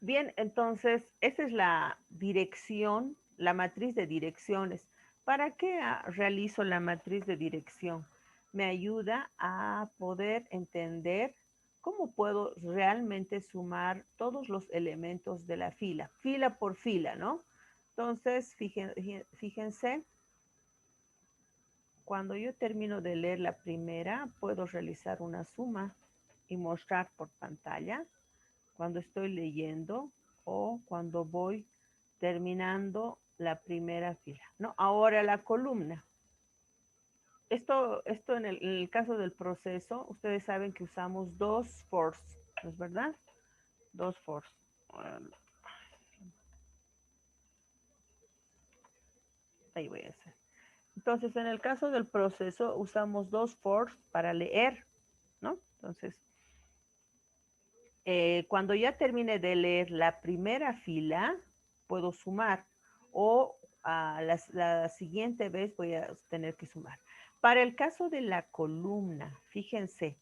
Bien, entonces, esa es la dirección, la matriz de direcciones. ¿Para qué realizo la matriz de dirección? Me ayuda a poder entender cómo puedo realmente sumar todos los elementos de la fila por fila, ¿no? Entonces, fíjense, cuando yo termino de leer la primera, puedo realizar una suma y mostrar por pantalla cuando estoy leyendo o cuando voy terminando la primera fila, ¿no? Ahora la columna. Esto en el caso del proceso, ustedes saben que usamos dos fors, ¿no es verdad? Dos fors. Ahí voy a hacer. Entonces, en el caso del proceso, usamos dos fors para leer, ¿no? Entonces, cuando ya termine de leer la primera fila, puedo sumar o la siguiente vez voy a tener que sumar. Para el caso de la columna, fíjense,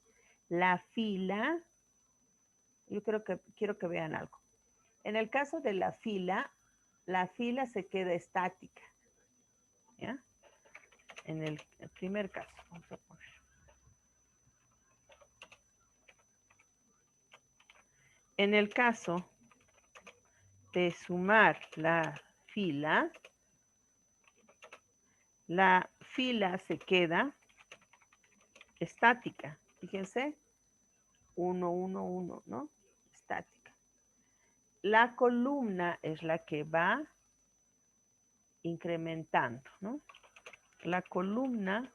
la fila, yo quiero que vean algo. En el caso de la fila se queda estática, ¿ya? En el primer caso, vamos a poner. En el caso de sumar la fila se queda estática. Fíjense, 1, 1, 1, ¿no? Estática. La columna es la que va incrementando, ¿no? La columna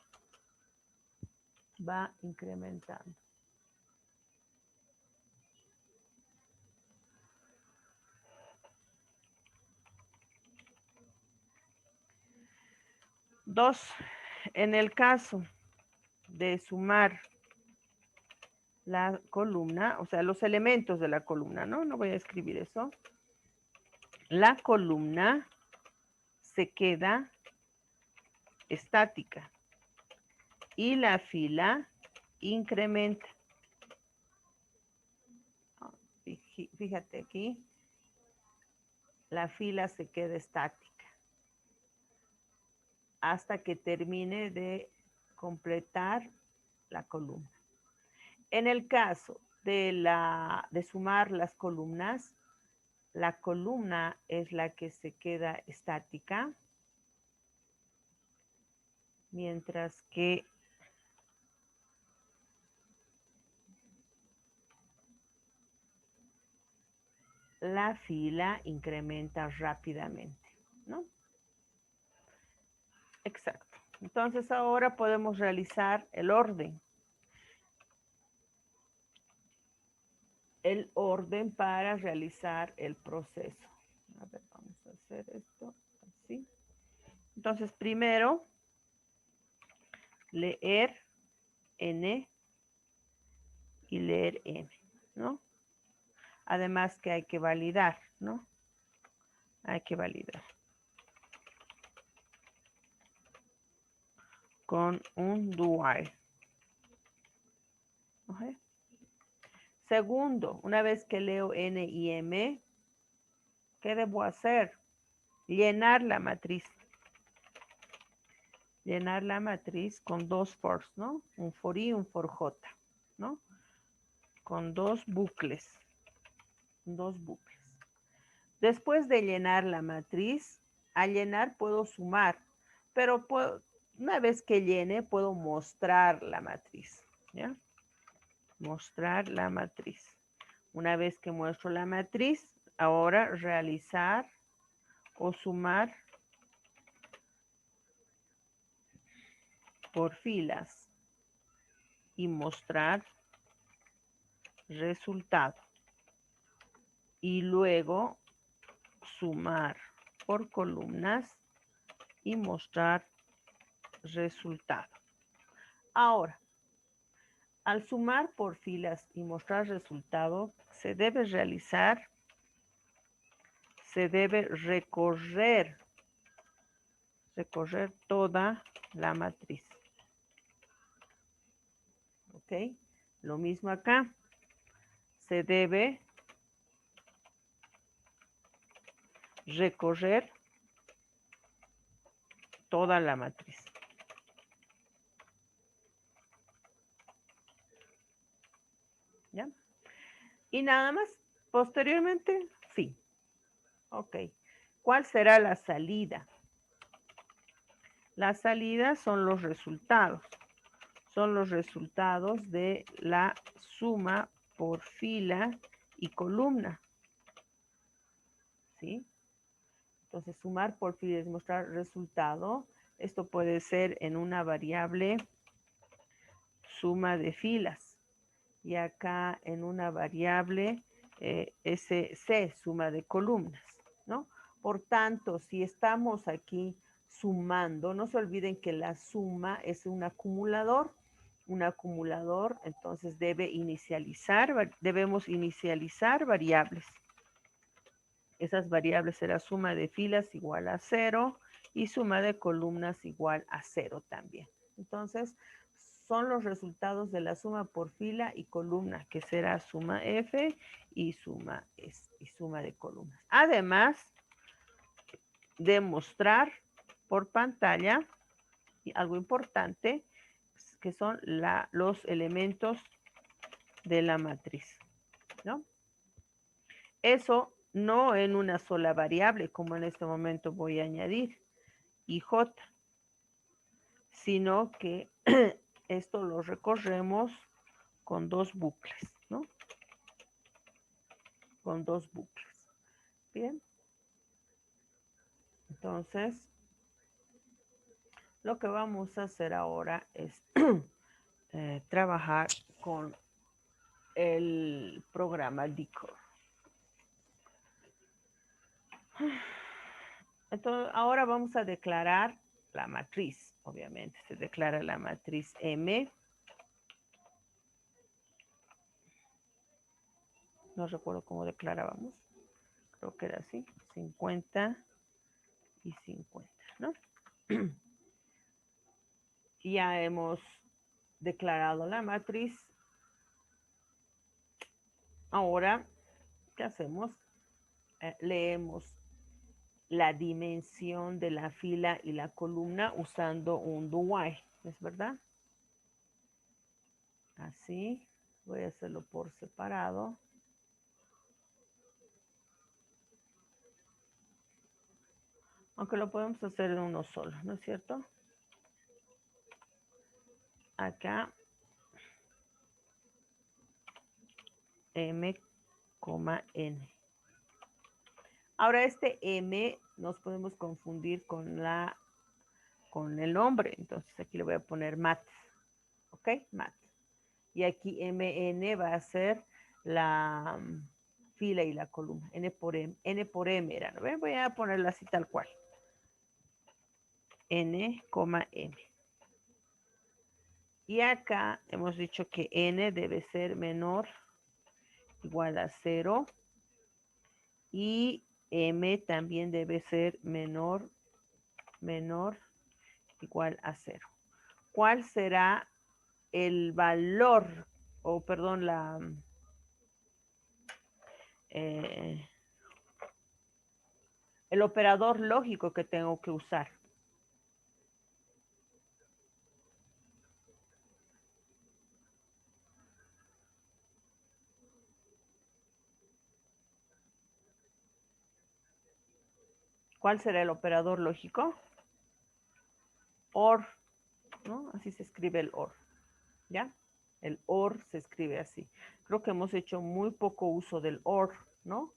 va incrementando. Dos, en el caso de sumar la columna, o sea, los elementos de la columna, ¿no? No voy a escribir eso. La columna se queda estática y la fila incrementa. Fíjate aquí, la fila se queda estática hasta que termine de completar la columna. En el caso de sumar las columnas, la columna es la que se queda estática, mientras que la fila incrementa rápidamente, ¿no? Exacto. Entonces ahora podemos realizar el orden. El orden para realizar el proceso. A ver, vamos a hacer esto así. Entonces, primero, leer N y leer M, ¿no? Además que hay que validar, ¿no? Hay que validar con un do while. ¿Okay? Segundo, una vez que leo N y M, ¿qué debo hacer? Llenar la matriz. Llenar la matriz con dos fors, ¿no? Un for I y un for J, ¿no? Con dos bucles. Dos bucles. Después de llenar la matriz, al llenar puedo sumar, pero una vez que llene puedo mostrar la matriz, ¿ya? Mostrar la matriz. Una vez que muestro la matriz, ahora realizar o sumar por filas y mostrar resultado. Y luego sumar por columnas y mostrar resultado. Ahora, al sumar por filas y mostrar resultado, se debe recorrer toda la matriz. ¿Ok? Lo mismo acá. Se debe recorrer toda la matriz. ¿Ya? Y nada más. Posteriormente, fin. Ok. ¿Cuál será la salida? La salida son los resultados. Son los resultados de la suma por fila y columna. ¿Sí? Entonces, sumar por fila es mostrar resultado. Esto puede ser en una variable suma de filas. Y acá en una variable SC, suma de columnas, ¿no? Por tanto, si estamos aquí sumando, no se olviden que la suma es un acumulador. Un acumulador, entonces debemos inicializar variables. Esas variables será suma de filas igual a 0 y suma de columnas igual a 0 también. Entonces, son los resultados de la suma por fila y columna, que será suma F y suma de columnas. Además, demostrar por pantalla algo importante, que son los elementos de la matriz, ¿no? Eso no en una sola variable, como en este momento voy a añadir, IJ, sino que esto lo recorremos con dos bucles, ¿no? Con dos bucles. Bien. Entonces, lo que vamos a hacer ahora es trabajar con el programa Decode. Entonces, ahora vamos a declarar la matriz, obviamente. Se declara la matriz M. No recuerdo cómo declarábamos. Creo que era así. 50 y 50, ¿no? Ya hemos declarado la matriz. Ahora, ¿qué hacemos? Leemos la dimensión de la fila y la columna usando un do while, ¿es verdad? Así, voy a hacerlo por separado. Aunque lo podemos hacer en uno solo, ¿no es cierto? Acá, M, N. Ahora este M nos podemos confundir con el nombre. Entonces aquí le voy a poner mat. ¿Ok? Mat. Y aquí MN va a ser la fila y la columna. N por M era, ¿no ven? Voy a ponerla así tal cual. N, M. Y acá hemos dicho que N debe ser menor igual a 0. Y M también debe ser menor igual a 0. ¿Cuál será el valor, o perdón, el operador lógico que tengo que usar? ¿Cuál será el operador lógico? OR, ¿no? Así se escribe el OR, ¿ya? El OR se escribe así. Creo que hemos hecho muy poco uso del OR, ¿no?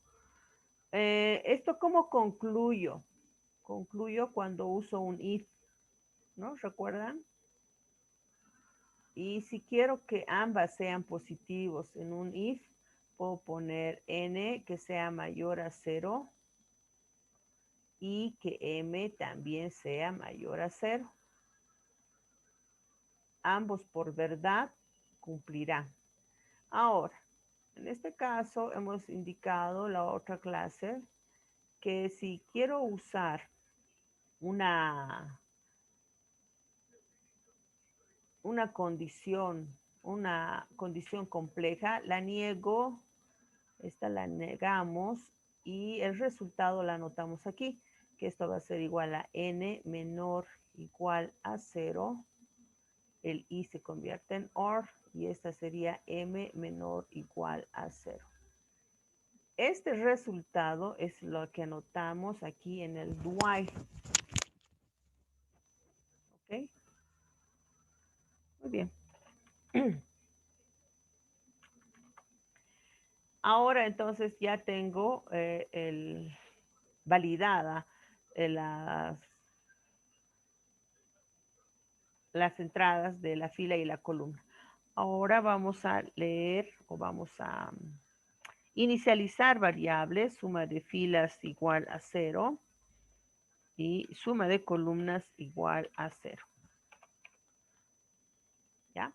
¿Esto cómo concluyo? Concluyo cuando uso un if, ¿no? ¿Recuerdan? Y si quiero que ambas sean positivos en un if, puedo poner n que sea mayor a 0 y que m también sea mayor a 0. Ambos por verdad cumplirán. Ahora, en este caso hemos indicado la otra clase que si quiero usar una condición compleja, la niego, esta la negamos y el resultado lo anotamos aquí, que esto va a ser igual a n menor igual a 0. El i se convierte en OR y esta sería m menor igual a 0. Este resultado es lo que anotamos aquí en el while. ¿Ok? Muy bien. Ahora entonces ya tengo validada las entradas de la fila y la columna. Ahora vamos a leer o vamos a inicializar variables, suma de filas igual a 0 y suma de columnas igual a 0. ¿Ya?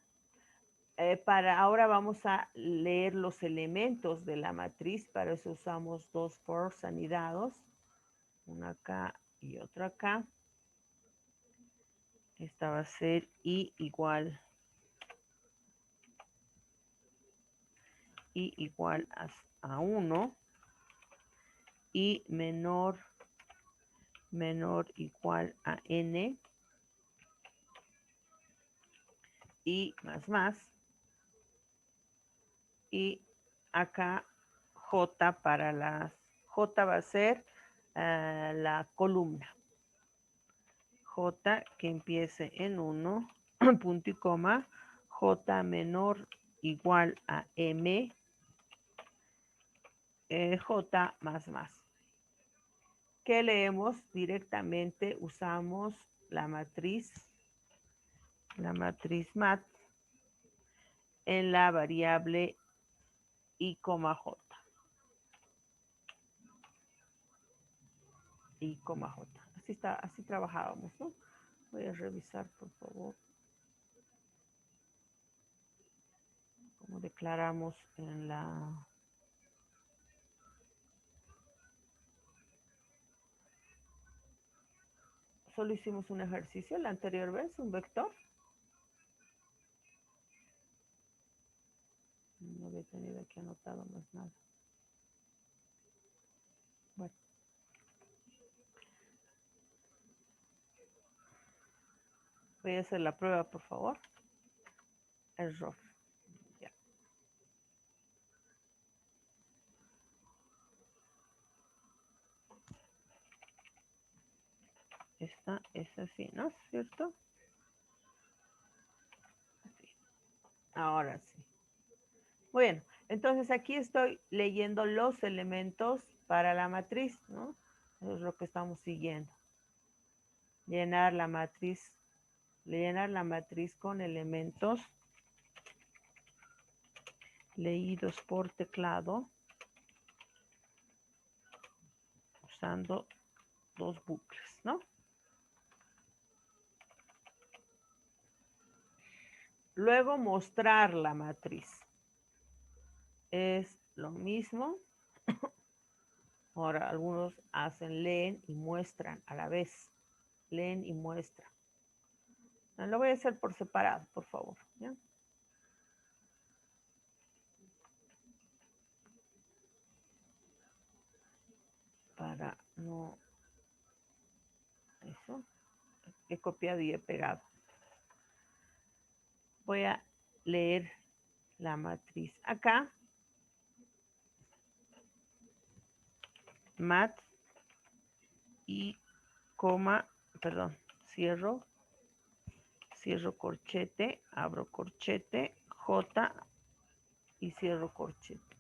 Ahora vamos a leer los elementos de la matriz, para eso usamos dos fors anidados, una acá y otra acá. Esta va a ser i igual a 1 y menor igual a n y más y acá j para j va a ser la columna j que empiece en 1 punto y coma j menor igual a m j más. ¿Qué leemos? Directamente usamos la matriz mat en la variable i, j. I, j. Así trabajábamos, ¿no? Voy a revisar, por favor, cómo declaramos en la... Solo hicimos un ejercicio la anterior vez, un vector. No había tenido aquí anotado más nada. Bueno. Voy a hacer la prueba, por favor. Error. Ya. Esta es así, ¿no? ¿Cierto? Así. Ahora sí. Bueno, entonces aquí estoy leyendo los elementos para la matriz, ¿no? Eso es lo que estamos siguiendo. Llenar la matriz con elementos leídos por teclado usando dos bucles, ¿no? Luego mostrar la matriz. Es lo mismo. Ahora algunos leen y muestran a la vez. Leen y muestran. Lo voy a hacer por separado, por favor. ¿Ya? Para no... Eso. He copiado y he pegado. Voy a leer la matriz acá. Mat y coma, perdón, cierro corchete, abro corchete, J y cierro corchete.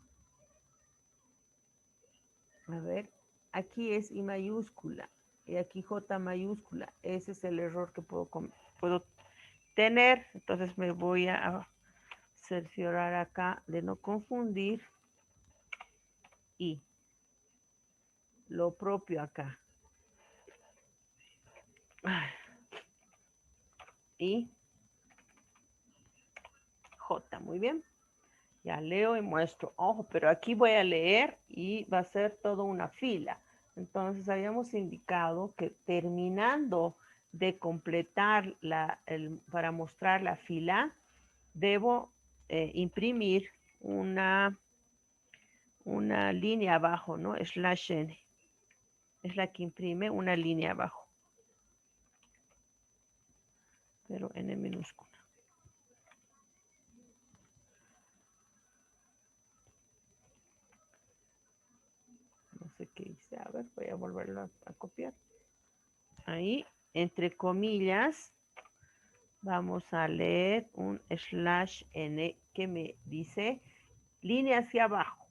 A ver, aquí es I mayúscula y aquí J mayúscula. Ese es el error que puedo tener. Entonces me voy a cerciorar acá de no confundir. Y lo propio acá. Y J, muy bien. Ya leo y muestro. Ojo, pero aquí voy a leer y va a ser toda una fila. Entonces habíamos indicado que terminando de completar para mostrar la fila, debo imprimir una línea abajo, ¿no? Slash n. Es la que imprime una línea abajo. Pero n minúscula. No sé qué hice. A ver, voy a volverlo a copiar. Ahí, entre comillas, vamos a leer un slash n que me dice línea hacia abajo.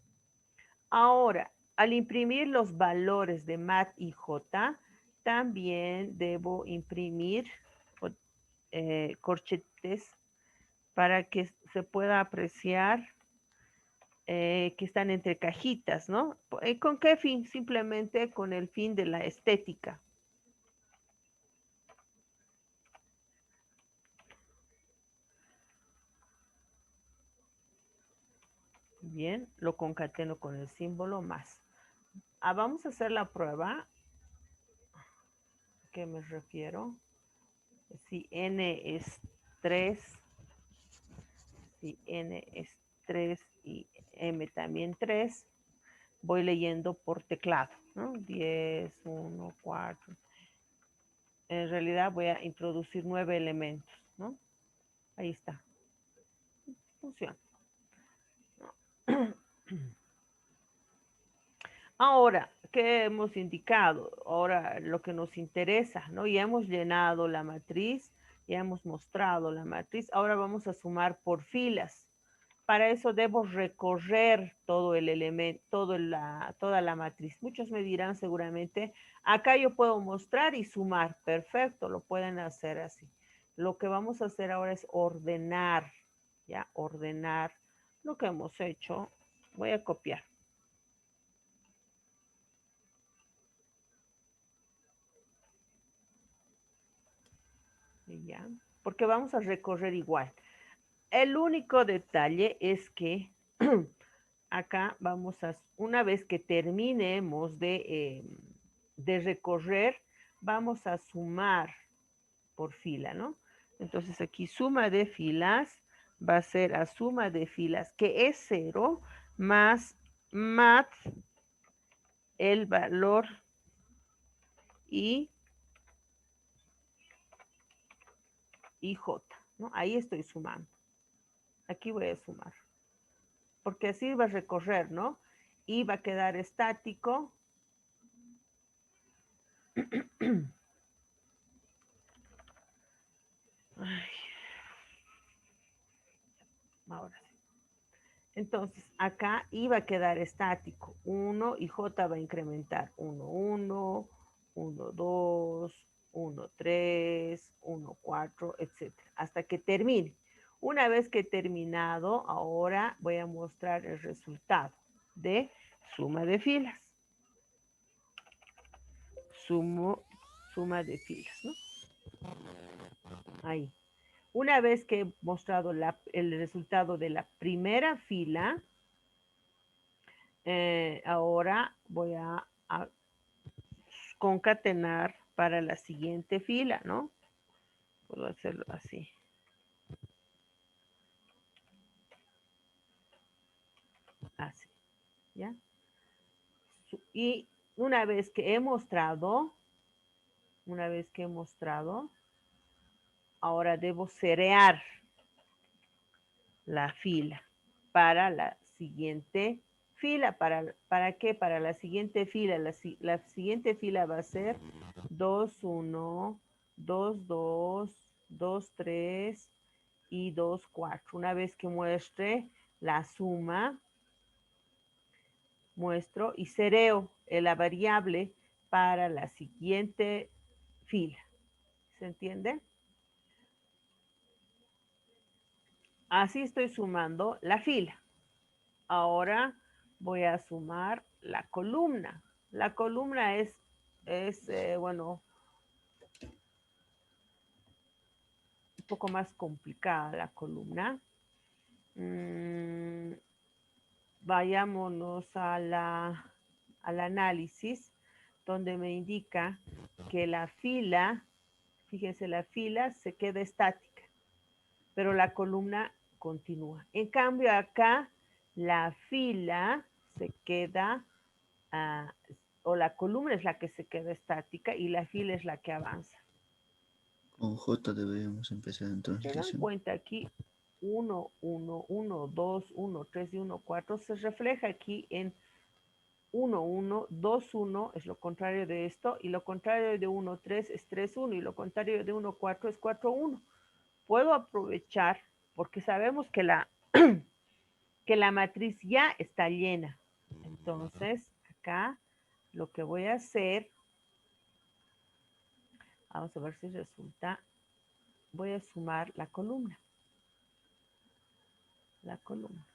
Ahora, al imprimir los valores de mat y j, también debo imprimir corchetes para que se pueda apreciar que están entre cajitas, ¿no? ¿Con qué fin? Simplemente con el fin de la estética. Bien, lo concateno con el símbolo más. Vamos a hacer la prueba. ¿A qué me refiero? Si n es 3, si n es 3 y m también 3, voy leyendo por teclado, ¿no? 10, 1, 4. En realidad voy a introducir 9 elementos, ¿no? Ahí está. Funciona. Ahora, ¿qué hemos indicado? Ahora lo que nos interesa, ¿no? Ya hemos llenado la matriz, ya hemos mostrado la matriz, ahora vamos a sumar por filas. Para eso debo recorrer todo el elemento, toda la matriz. Muchos me dirán seguramente, acá yo puedo mostrar y sumar. Perfecto, lo pueden hacer así. Lo que vamos a hacer ahora es ordenar, ¿ya? Ordenar lo que hemos hecho. Voy a copiar. ¿Ya? Porque vamos a recorrer igual. El único detalle es que acá vamos a, una vez que terminemos de recorrer, vamos a sumar por fila, ¿no? Entonces aquí suma de filas va a ser a suma de filas, que es 0, más mat el valor y j, ¿no? Ahí estoy sumando. Aquí voy a sumar. Porque así va a recorrer, ¿no? Y va a quedar estático. Ay, ahora sí. Entonces, acá iba a quedar estático 1 y J va a incrementar 1, 1, 1, 2, 1, 3, 1, 4, etcétera, hasta que termine. Una vez que he terminado, ahora voy a mostrar el resultado de suma de filas. Suma de filas, ¿no? Ahí. Una vez que he mostrado el resultado de la primera fila, ahora voy a concatenar para la siguiente fila, ¿no? Puedo hacerlo así. Así, ¿ya? Y una vez que he mostrado, ahora debo cerear la fila para la siguiente fila. ¿Para qué? Para la siguiente fila. La siguiente fila va a ser 2, 1, 2, 2, 2, 3 y 2, 4. Una vez que muestre la suma, muestro y cereo la variable para la siguiente fila. ¿Se entiende? Así estoy sumando la fila. Ahora voy a sumar la columna. La columna es bueno, un poco más complicada la columna. Vayámonos al análisis, donde me indica que la fila, fíjense, la fila se queda estática, pero la columna continúa. En cambio, acá la fila se queda, o la columna es la que se queda estática y la fila es la que avanza. Con J deberíamos empezar Si se entonces, dan dicen. cuenta aquí, 1, 1, 1, 2, 1, 3 y 1, 4, se refleja aquí en 1, 1, 2, 1 es lo contrario de esto, y lo contrario de 1, 3 es 3, 1, y lo contrario de 1, 4 es 4, 1. Puedo aprovechar, porque sabemos que que la matriz ya está llena. Entonces, acá lo que voy a hacer, vamos a ver si resulta, voy a sumar la columna. La columna.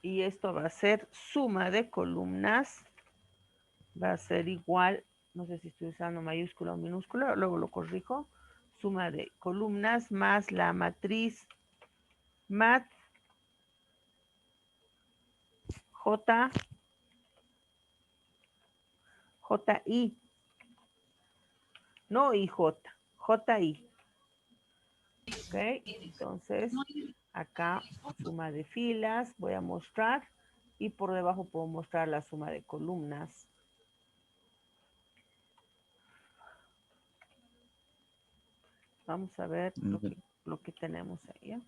Y esto va a ser suma de columnas, va a ser igual, no sé si estoy usando mayúscula o minúscula, luego lo corrijo, suma de columnas más la matriz mat J, JI, no IJ, JI. Ok, entonces acá suma de filas voy a mostrar y por debajo puedo mostrar la suma de columnas. Vamos a ver lo que tenemos ahí. ¿Eh?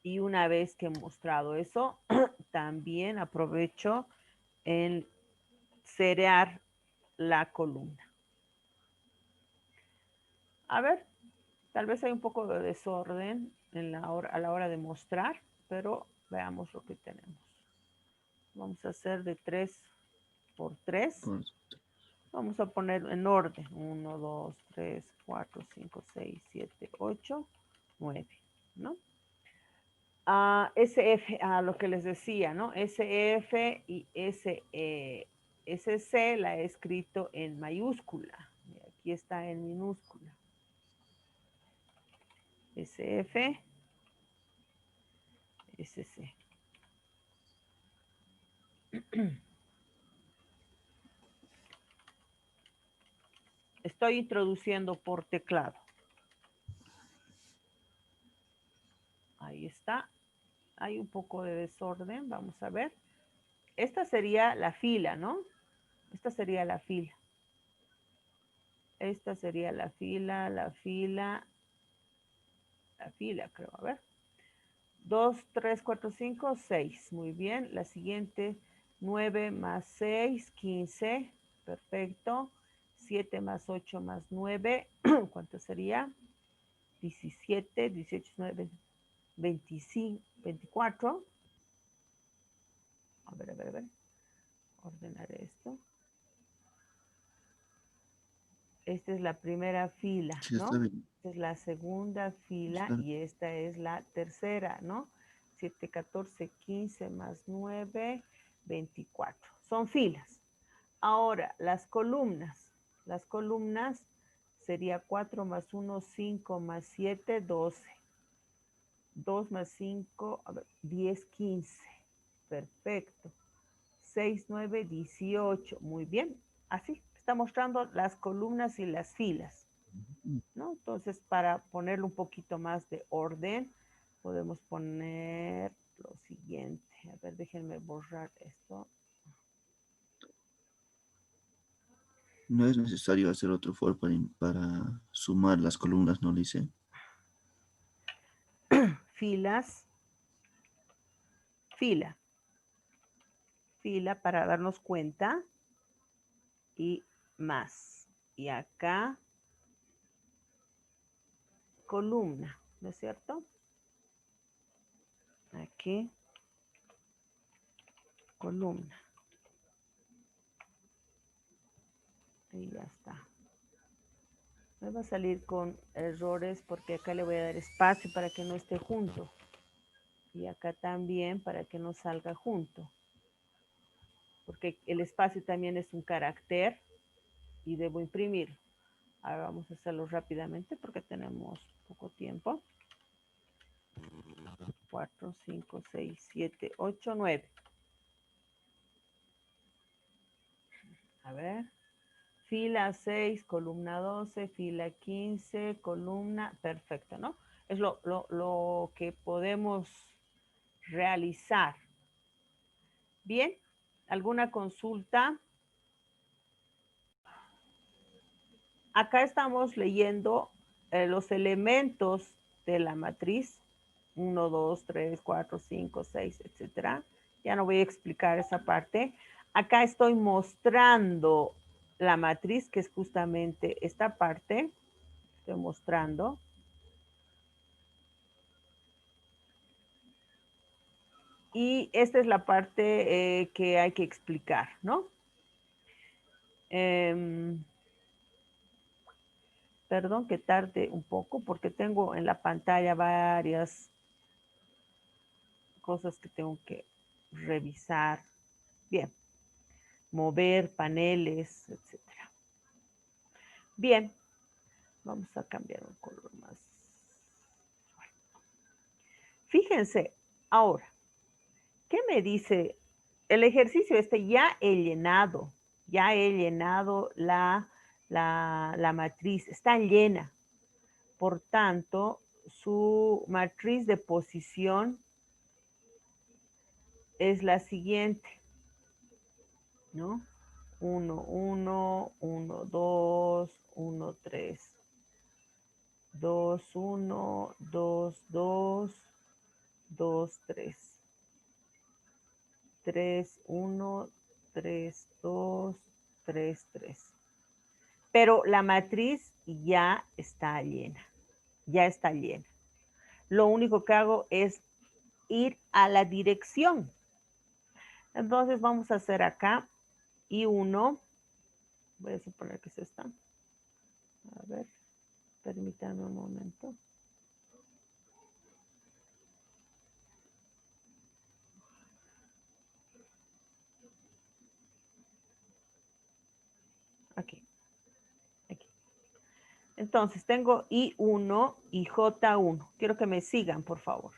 Y una vez que he mostrado eso, también aprovecho en cerear la columna. A ver, tal vez hay un poco de desorden en a la hora de mostrar, pero veamos lo que tenemos. Vamos a hacer de 3 por 3. Por- Vamos a poner en orden. 1, 2, 3, 4, 5, 6, 7, 8, 9, ¿no? SF, lo que les decía, ¿no? SF y SC la he escrito en mayúscula. Y aquí está en minúscula. SF, SC. Estoy introduciendo por teclado. Ahí está. Hay un poco de desorden. Vamos a ver. Esta sería la fila, ¿no? Esta sería la fila. Esta sería la fila, creo. A ver. 2, 3, 4, 5, 6. Muy bien. La siguiente, 9 más 6, 15. Perfecto. 7 más 8 más 9. ¿Cuánto sería? 17, 18, 9, 25, 24. A ver, a ver, a ver. Ordenaré esto. Esta es la primera fila, Sí, está ¿no? bien. Esta es la segunda fila Está y esta es la tercera, ¿no? 7, 14, 15 más 9, 24. Son filas. Ahora, las columnas. Las columnas sería 4 más 1, 5 más 7, 12. 2 más 5, a ver, 10, 15. Perfecto. 6, 9, 18. Muy bien. Así está mostrando las columnas y las filas, ¿no? Entonces, para ponerle un poquito más de orden, podemos poner lo siguiente. A ver, déjenme borrar esto. No es necesario hacer otro for para sumar las columnas, ¿no, dice? Filas, fila, fila para darnos cuenta y más. Y acá, columna, ¿no es cierto? Aquí, columna. Y ya está. Me va a salir con errores porque acá le voy a dar espacio para que no esté junto. Y acá también para que no salga junto. Porque el espacio también es un carácter y debo imprimirlo. Ahora vamos a hacerlo rápidamente porque tenemos poco tiempo. 4, 5, 6, 7, 8, 9. A ver. Fila 6, columna 12, fila 15, columna, perfecto, ¿no? Es lo que podemos realizar. Bien, ¿alguna consulta? Acá estamos leyendo los elementos de la matriz, 1, 2, 3, 4, 5, 6, etcétera. Ya no voy a explicar esa parte. Acá estoy mostrando la matriz, que es justamente esta parte. Estoy mostrando. Y esta es la parte que hay que explicar, ¿no? Perdón que tarde un poco porque tengo en la pantalla varias cosas que tengo que revisar. Bien, mover paneles, etcétera. Bien, vamos a cambiar un color más. Fíjense, ahora, ¿qué me dice? El ejercicio este ya he llenado la matriz, está llena. Por tanto, su matriz de posición es la siguiente, ¿no? 1, 1, 1, 2, 1, 3, 2, 1, 2, 2, 2, 3, 3, 1, 3, 2, 3, 3. Pero la matriz ya está llena, ya está llena. Lo único que hago es ir a la dirección. Entonces vamos a hacer acá I1. Voy a suponer que es esta. A ver, permítanme un momento. Aquí. Aquí. Entonces tengo I1 y J1. Quiero que me sigan, por favor.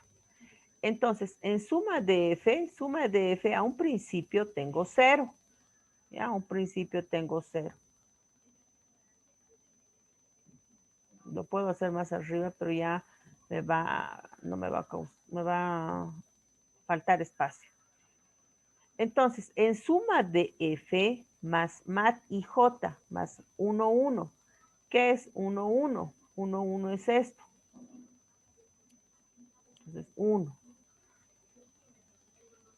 Entonces, en suma de F, a un principio tengo 0. Ya, a un principio tengo 0. Lo puedo hacer más arriba, pero ya me va a faltar espacio. Entonces, en suma de F más mat y J más 1, 1. ¿Qué es 1, 1? 1, 1 es esto. Entonces, 1.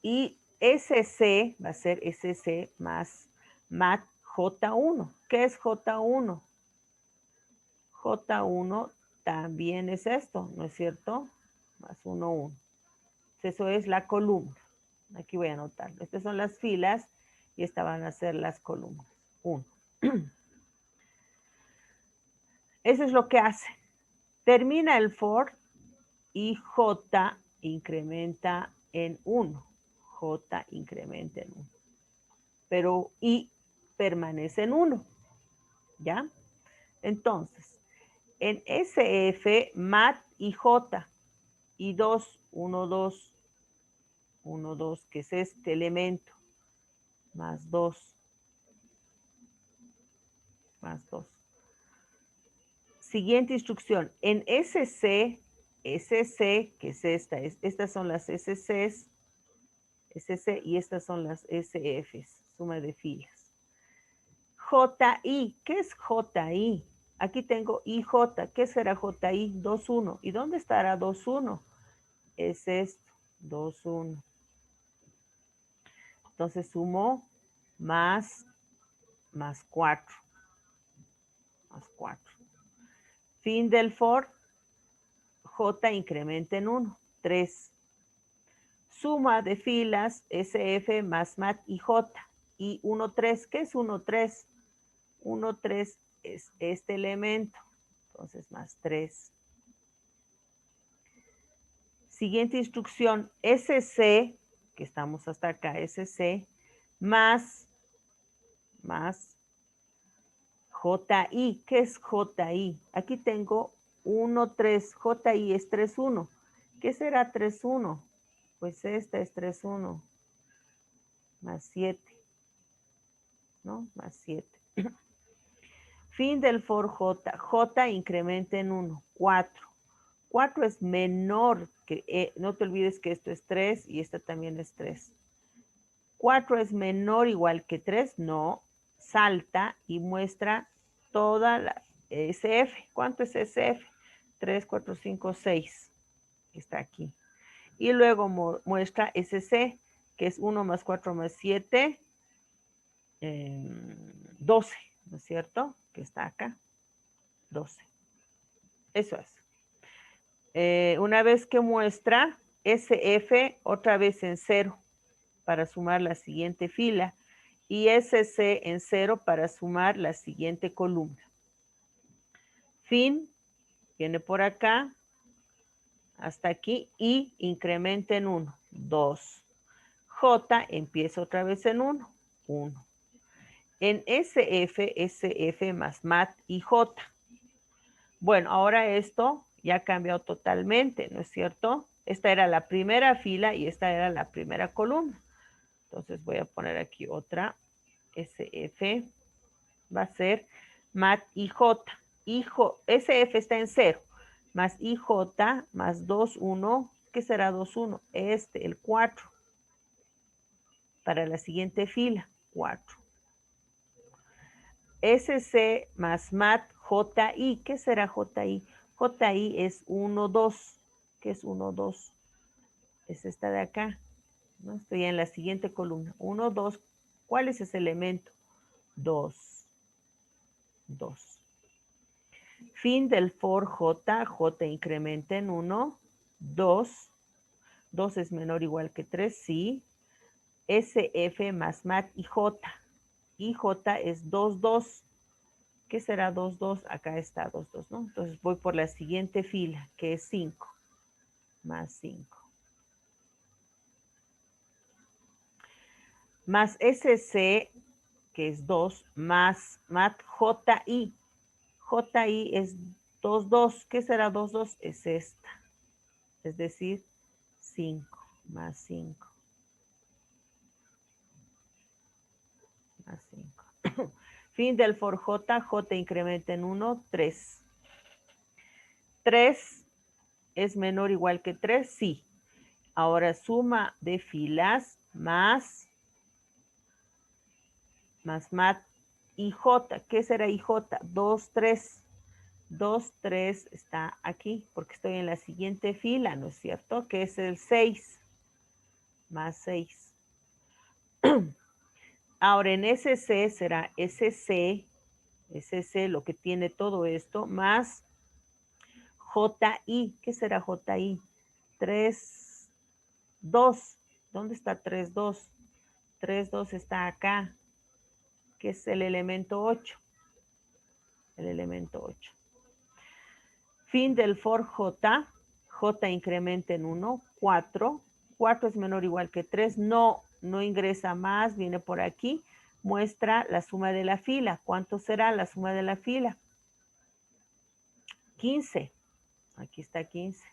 Y SC va a ser SC más mat J1. ¿Qué es J1? J1 también es esto, ¿no es cierto? Más 1, 1. Eso es la columna. Aquí voy a anotarlo. Estas son las filas y estas van a ser las columnas. 1. Eso es lo que hace. Termina el for y J incrementa en 1. J incrementa en 1. Pero I permanece en 1. ¿Ya? Entonces, en SF, mat y J, y 2, 1, 2, 1, 2, que es este elemento, más 2, más 2. Siguiente instrucción, en SC, que es esta, estas son las SCs, SC y estas son las SFs, suma de filas. JI, ¿qué es JI? Aquí tengo IJ, ¿qué será JI? 2, 1. ¿Y dónde estará 2, 1? Es esto, 2, 1. Entonces sumo más 4. Más 4. Fin del for, J incrementa en 1, 3. Suma de filas SF más mat y J. Y 1, 3, ¿qué es 1, 3? 1, 3 es este elemento. Entonces más 3. Siguiente instrucción, SC, que estamos hasta acá, SC, más JI. ¿Qué es JI? Aquí tengo 1, 3. JI es 3, 1. ¿Qué será 3, 1? Pues esta es 3, 1. Más 7. ¿no? Más 7. Fin del for j. J incrementa en 1, 4. 4 es menor que, no te olvides que esto es 3 y esta también es 3. 4 es menor o igual que 3, no, salta y muestra toda la SF. ¿Cuánto es SF? 3, 4, 5, 6. Está aquí. Y luego muestra SC, que es 1 más 4 más 7, 12, ¿no es cierto? Que está acá, 12. Eso es. Una vez que muestra SF, otra vez en 0 para sumar la siguiente fila y SC en 0 para sumar la siguiente columna. Fin, viene por acá, hasta aquí, y incrementa en 1, 2. J empieza otra vez en 1, 1. En SF, SF más mat y J. Bueno, ahora esto ya ha cambiado totalmente, ¿no es cierto? Esta era la primera fila y esta era la primera columna. Entonces voy a poner aquí otra SF. Va a ser mat IJ. SF está en 0. Más IJ más 2, 1. ¿Qué será 2, 1? El 4. Para la siguiente fila, 4. SC más mat JI. ¿Qué será JI? JI es 1, 2. ¿Qué es 1, 2? Es esta de acá. ¿No? Estoy en la siguiente columna. 1, 2. ¿Cuál es ese elemento? 2. 2. Fin del for J. J incrementa en 1. 2. 2 es menor o igual que 3. Sí. SF más mat y J. Y J es 2, 2. ¿Qué será 2, 2? Acá está 2, 2, ¿no? Entonces voy por la siguiente fila, que es 5. Más 5. Más SC, que es 2, más mat JI. JI es 2, 2. ¿Qué será 2, 2? Es esta. Es decir, 5 más 5. Más 5. Fin del for J. J incrementa en 1, 3. 3 es menor o igual que 3, sí. Ahora suma de filas más mat IJ. ¿Qué será IJ? 2, 3. 2, 3 está aquí porque estoy en la siguiente fila, ¿no es cierto? Que es el 6 más 6. Ahora en SC será SC, lo que tiene todo esto, más JI. ¿Qué será JI? 3, 2. ¿Dónde está 3, 2? 3, 2 está acá, que es el elemento 8. El elemento 8. Fin del for J. J incrementa en 1, 4. 4 es menor o igual que 3. No ingresa más, viene por aquí. Muestra la suma de la fila. ¿Cuánto será la suma de la fila? 15. Aquí está 15.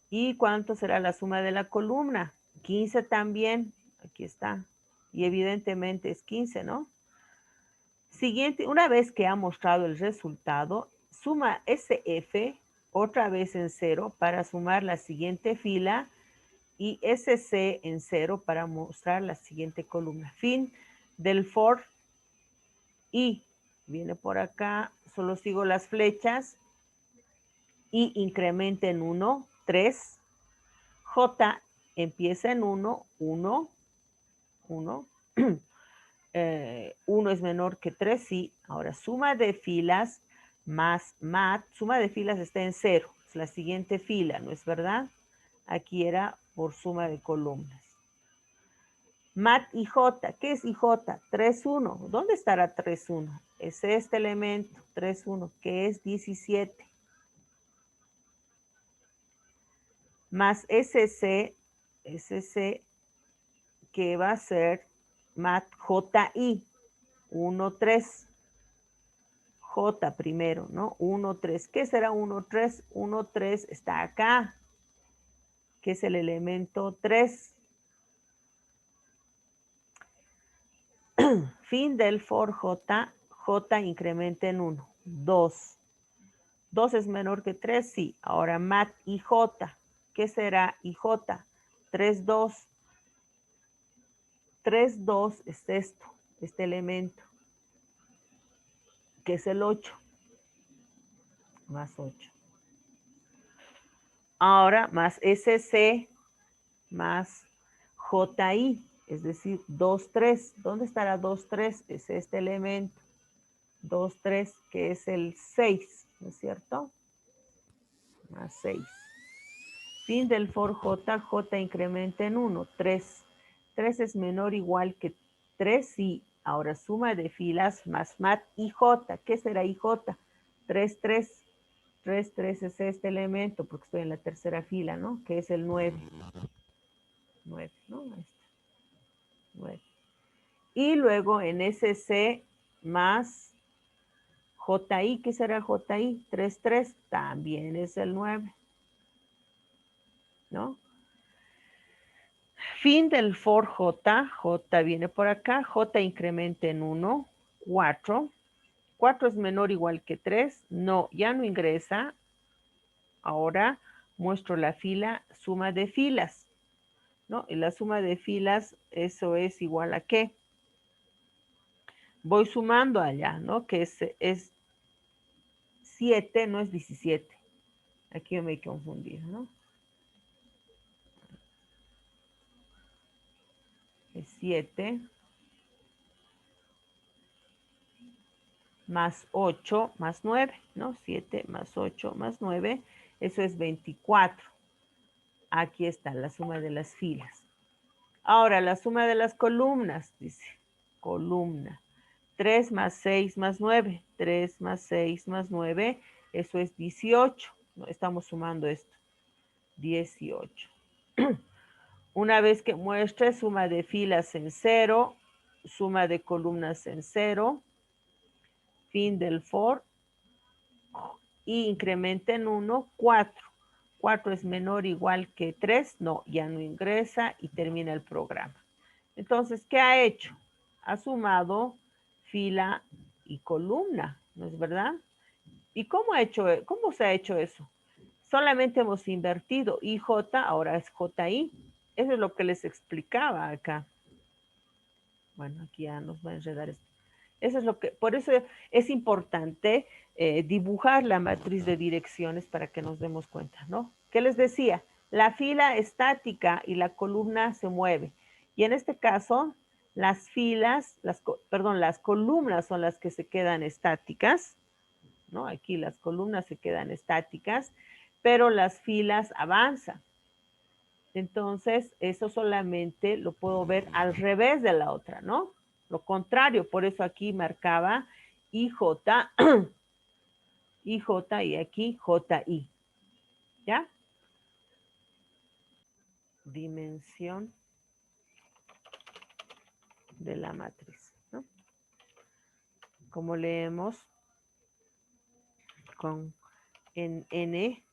¿Y cuánto será la suma de la columna? 15 también. Aquí está. Y evidentemente es 15, ¿no? Siguiente, una vez que ha mostrado el resultado, suma SF otra vez en 0 para sumar la siguiente fila y SC en 0 para mostrar la siguiente columna. Fin del for y viene por acá, solo sigo las flechas y incrementa en 1, 3. J empieza en 1, 1, 1. 1 es menor que 3, sí. Ahora, suma de filas más mat. Suma de filas está en 0. Es la siguiente fila, ¿no es verdad? Aquí era por suma de columnas. Mat IJ. ¿Qué es IJ? 3, 1. ¿Dónde estará 3, 1? Es este elemento, 3, 1, que es 17. Más SC, que va a ser mat JI. 1, 3. J primero, ¿no? 1, 3. ¿Qué será 1, 3? 1, 3 está acá, que es el elemento 3. Fin del for j, j incrementa en 1, 2. 2 es menor que 3, sí. Ahora mat ij. ¿Qué será ij? 3, 2. 3, 2 es esto, este elemento, que es el 8, más 8. Ahora más SC más JI, es decir, 2, 3. ¿Dónde estará 2, 3? Es este elemento. 2, 3, que es el 6, ¿no es cierto? Más 6. Fin del for j, j incrementa en 1, 3. 3 es menor o igual que 3, sí. Ahora suma de filas más mat ij. ¿Qué será ij? 3, 3. 3, 3 es este elemento, porque estoy en la tercera fila, ¿no? Que es el 9. 9, ¿no? Ahí está. 9. Y luego en SC más JI, ¿qué será JI? 3, 3, también es el 9, ¿no? Fin del for J, J viene por acá, J incrementa en 1, 4. 4 es menor o igual que 3, no, ya no ingresa. Ahora muestro la fila, suma de filas, ¿no? Y la suma de filas, eso es igual a ¿qué? Voy sumando allá, ¿no? Que es 7, no es 17. Aquí yo me he confundido, ¿no? Es 7 más 8 más 9, ¿no? 7 más 8 más 9, eso es 24. Aquí está la suma de las filas. Ahora, la suma de las columnas, dice, columna. 3 más 6 más 9, 3 más 6 más 9, eso es 18. No, estamos sumando esto, 18. Una vez que muestre suma de filas en 0, suma de columnas en 0, fin del for, y incrementa en 1, 4. 4 es menor o igual que 3, no, ya no ingresa y termina el programa. Entonces, ¿qué ha hecho? Ha sumado fila y columna, ¿no es verdad? ¿Y cómo se ha hecho eso? Solamente hemos invertido IJ, ahora es JI. Eso es lo que les explicaba acá. Bueno, aquí ya nos va a enredar esto. Eso es lo que, por eso es importante dibujar la matriz de direcciones para que nos demos cuenta, ¿no? ¿Qué les decía? La fila estática y la columna se mueve. Y en este caso, las filas, las columnas son las que se quedan estáticas, ¿no? Aquí las columnas se quedan estáticas, pero las filas avanzan. Entonces, eso solamente lo puedo ver al revés de la otra, ¿no? Lo contrario, por eso aquí marcaba IJ, IJ y aquí JI. ¿Ya? Dimensión de la matriz, ¿no? Como leemos con en N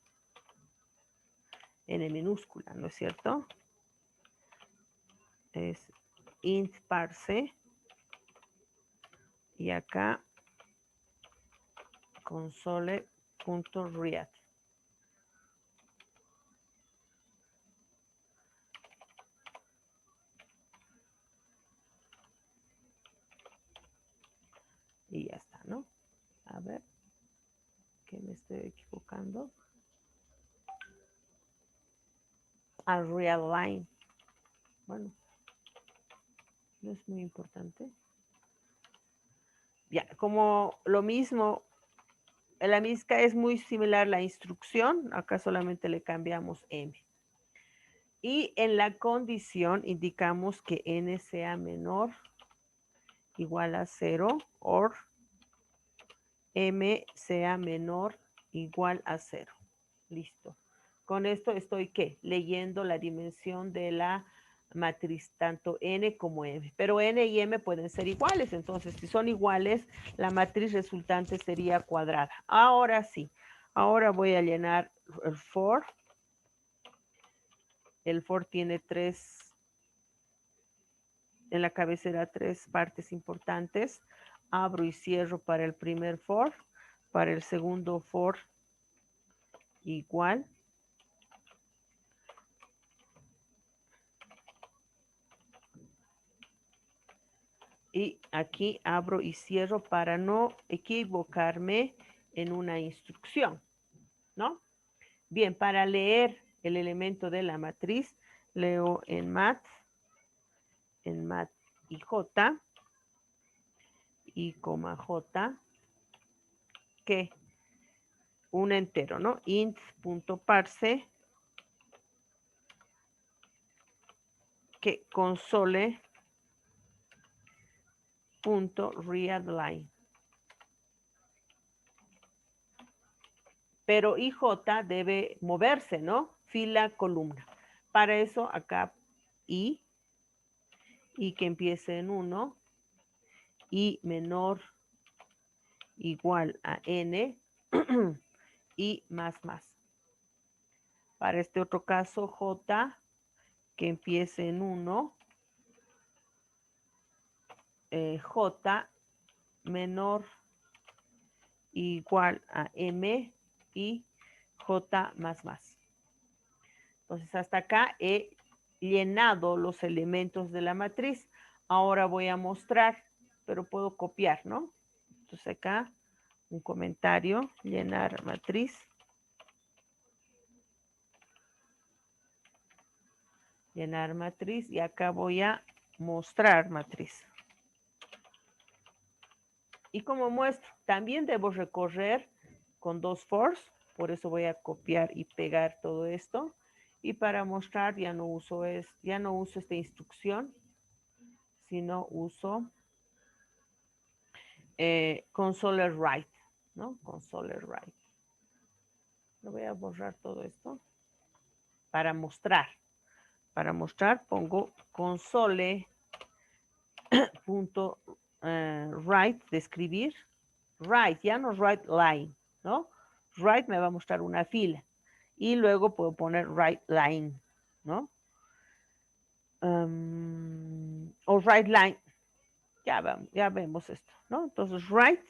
minúscula, ¿no es cierto? Es int parse y acá console.read. Y ya está, ¿no? A ver, que me estoy equivocando. Al real line. Bueno, no es muy importante. Ya, como lo mismo, en la misca es muy similar la instrucción, acá solamente le cambiamos m. Y en la condición indicamos que n sea menor igual a 0 o m sea menor igual a 0. Listo. Con esto estoy, ¿qué? Leyendo la dimensión de la matriz, tanto n como m. Pero n y m pueden ser iguales, entonces si son iguales, la matriz resultante sería cuadrada. Ahora sí, ahora voy a llenar el for. El for tiene tres en la cabecera 3 partes importantes. Abro y cierro para el primer for, para el segundo for igual. Y aquí abro y cierro para no equivocarme en una instrucción, ¿no? Bien, para leer el elemento de la matriz, leo en mat y j, y coma j, que un entero, ¿no? int.parse, que console.readline. Pero IJ debe moverse, ¿no? Fila, columna. Para eso acá y que empiece en 1, y menor igual a n, y más. Para este otro caso, j que empiece en 1, j menor igual a m y j más. Entonces hasta acá he llenado los elementos de la matriz. Ahora voy a mostrar, pero puedo copiar, ¿no? Entonces acá un comentario, llenar matriz. Llenar matriz y acá voy a mostrar matriz. Y como muestro, también debo recorrer con 2 fors, por eso voy a copiar y pegar todo esto. Y para mostrar ya no uso esta instrucción, sino uso console write, ¿no? Console write. Lo voy a borrar todo esto para mostrar. Para mostrar pongo console punto write de escribir. Write, ya no write line, ¿no? Write me va a mostrar una fila. Y luego puedo poner write line, ¿no? O write line. Ya vemos esto, ¿no? Entonces, write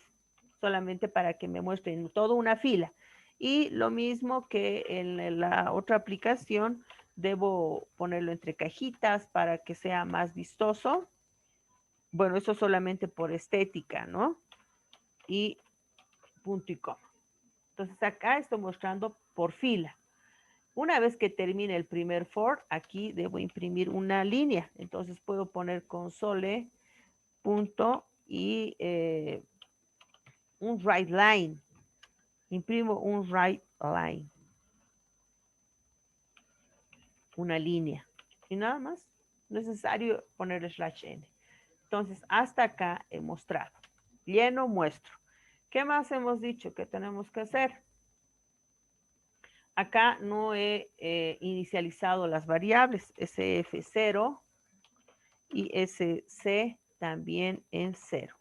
solamente para que me muestren toda una fila. Y lo mismo que en la otra aplicación, debo ponerlo entre cajitas para que sea más vistoso. Bueno, eso solamente por estética, ¿no? Y punto y coma. Entonces acá estoy mostrando por fila. Una vez que termine el primer for, aquí debo imprimir una línea. Entonces puedo poner console punto y un write line. Imprimo un write line. Una línea. Y nada más. No es necesario poner /n. Entonces, hasta acá he mostrado. Lleno, muestro. ¿Qué más hemos dicho que tenemos que hacer? Acá no he inicializado las variables SF0 y SC también en 0.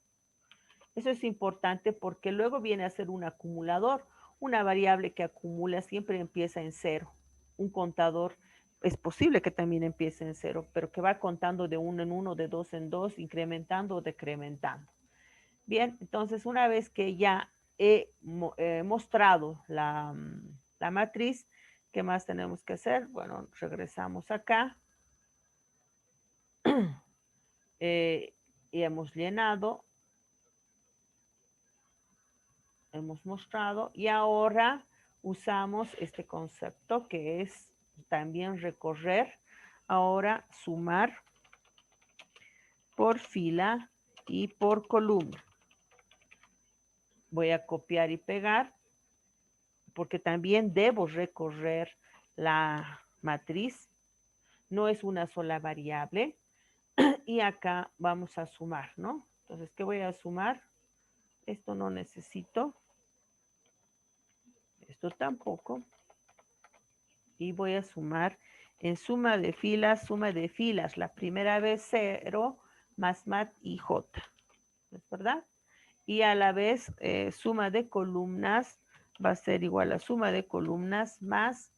Eso es importante porque luego viene a ser un acumulador. Una variable que acumula siempre empieza en 0. Un contador es posible que también empiece en 0, pero que va contando de 1 en 1, de 2 en 2, incrementando o decrementando. Bien, entonces una vez que ya he mostrado la matriz, ¿qué más tenemos que hacer? Bueno, regresamos acá. Y hemos llenado. Hemos mostrado. Y ahora usamos este concepto que es también recorrer. Ahora sumar por fila y por columna. Voy a copiar y pegar porque también debo recorrer la matriz. No es una sola variable. Y acá vamos a sumar, ¿no? Entonces, ¿qué voy a sumar? Esto no necesito. Esto tampoco. Y voy a sumar en suma de filas. La primera vez 0 más mat y j. ¿Es verdad? Y a la vez suma de columnas va a ser igual a suma de columnas más.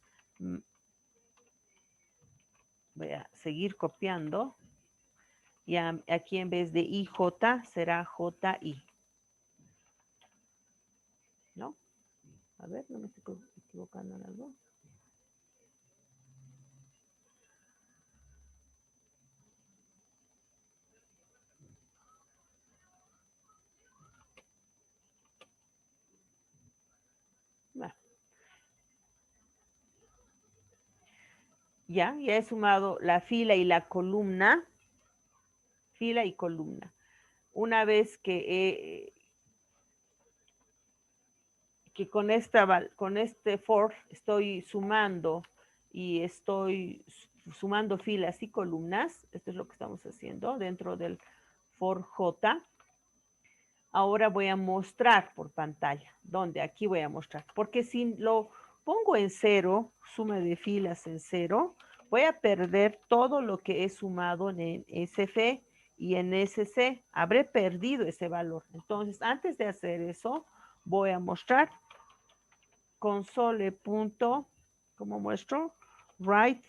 Voy a seguir copiando. Y aquí en vez de IJ será JI. ¿No? A ver, no me estoy equivocando en algo. Bueno. Ya he sumado la fila y la columna. Fila y columna. Una vez que con este for estoy sumando y estoy sumando filas y columnas, esto es lo que estamos haciendo dentro del for J. Ahora voy a mostrar por pantalla. ¿Dónde? Aquí voy a mostrar. Porque si lo pongo en cero, suma de filas en cero, voy a perder todo lo que he sumado en SF y en SC. Habré perdido ese valor. Entonces, antes de hacer eso, voy a mostrar console. ¿Cómo muestro? Write.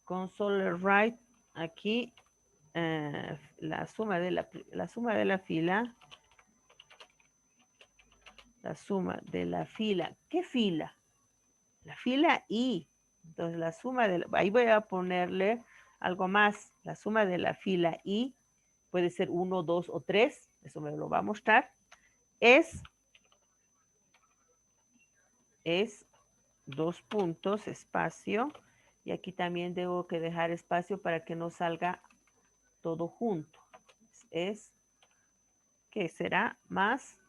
Console write. Aquí la suma de la fila. La suma de la fila. ¿Qué fila? La fila I. Entonces la suma de ahí voy a ponerle algo más. La suma de la fila I puede ser 1, 2 o 3. Eso me lo va a mostrar. Es 2 puntos, espacio. Y aquí también debo que dejar espacio para que no salga todo junto. Es que será más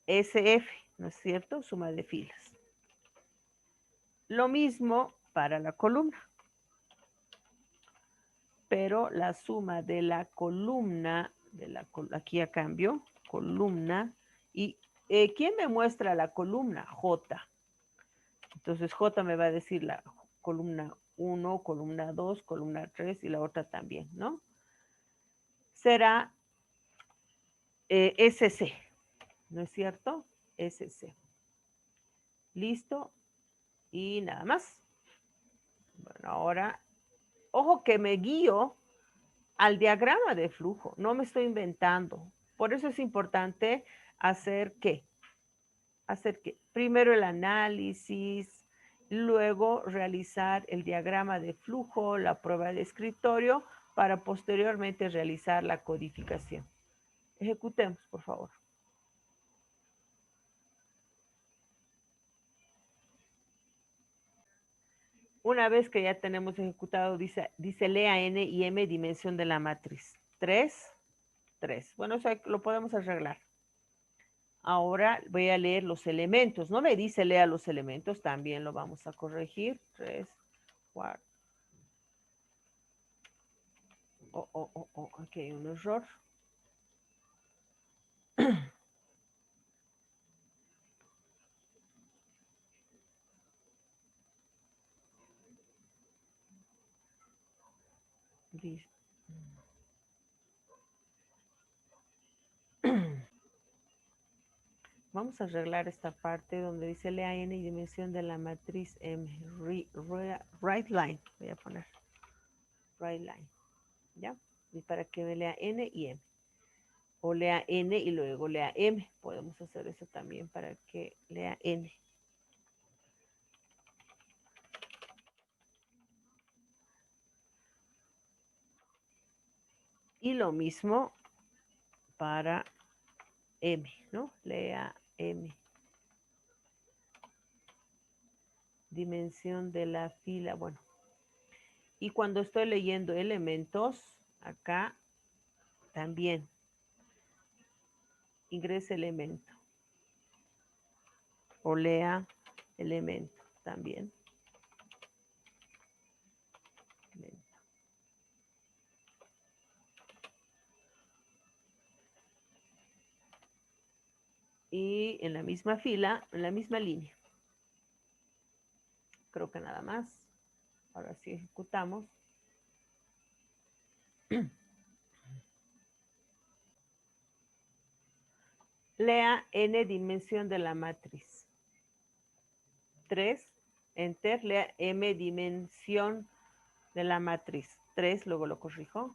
SF, ¿no es cierto? Suma de filas. Lo mismo para la columna. Pero la suma de la columna, aquí a cambio, columna, y ¿quién me muestra la columna? J. Entonces J me va a decir la columna 1, columna 2, columna 3 y la otra también, ¿no? Será SC, ¿no es cierto? SC. Listo. Y nada más. Bueno, ahora, ojo que me guío al diagrama de flujo, no me estoy inventando. Por eso es importante hacer qué? Hacer qué? Primero el análisis, luego realizar el diagrama de flujo, la prueba de escritorio, para posteriormente realizar la codificación. Ejecutemos, por favor. Una vez que ya tenemos ejecutado, dice lea n y m dimensión de la matriz. 3, 3. Bueno, eso lo podemos arreglar. Ahora voy a leer los elementos. No me dice lea los elementos, también lo vamos a corregir. 3, 4. Aquí hay un error. Vamos a arreglar esta parte donde dice lea n y dimensión de la matriz M. Right line, voy a poner. Right line. ¿Ya? Y para que me lea n y m. O lea n y luego lea m. Podemos hacer eso también para que lea n. Y lo mismo para m, ¿no? Lea m. Dimensión de la fila, bueno. Y cuando estoy leyendo elementos, acá también ingrese elemento. O lea elemento también. Y en la misma fila, en la misma línea. Creo que nada más. Ahora sí ejecutamos. Lea n dimensión de la matriz. 3, enter, lea m dimensión de la matriz. 3, luego lo corrijo.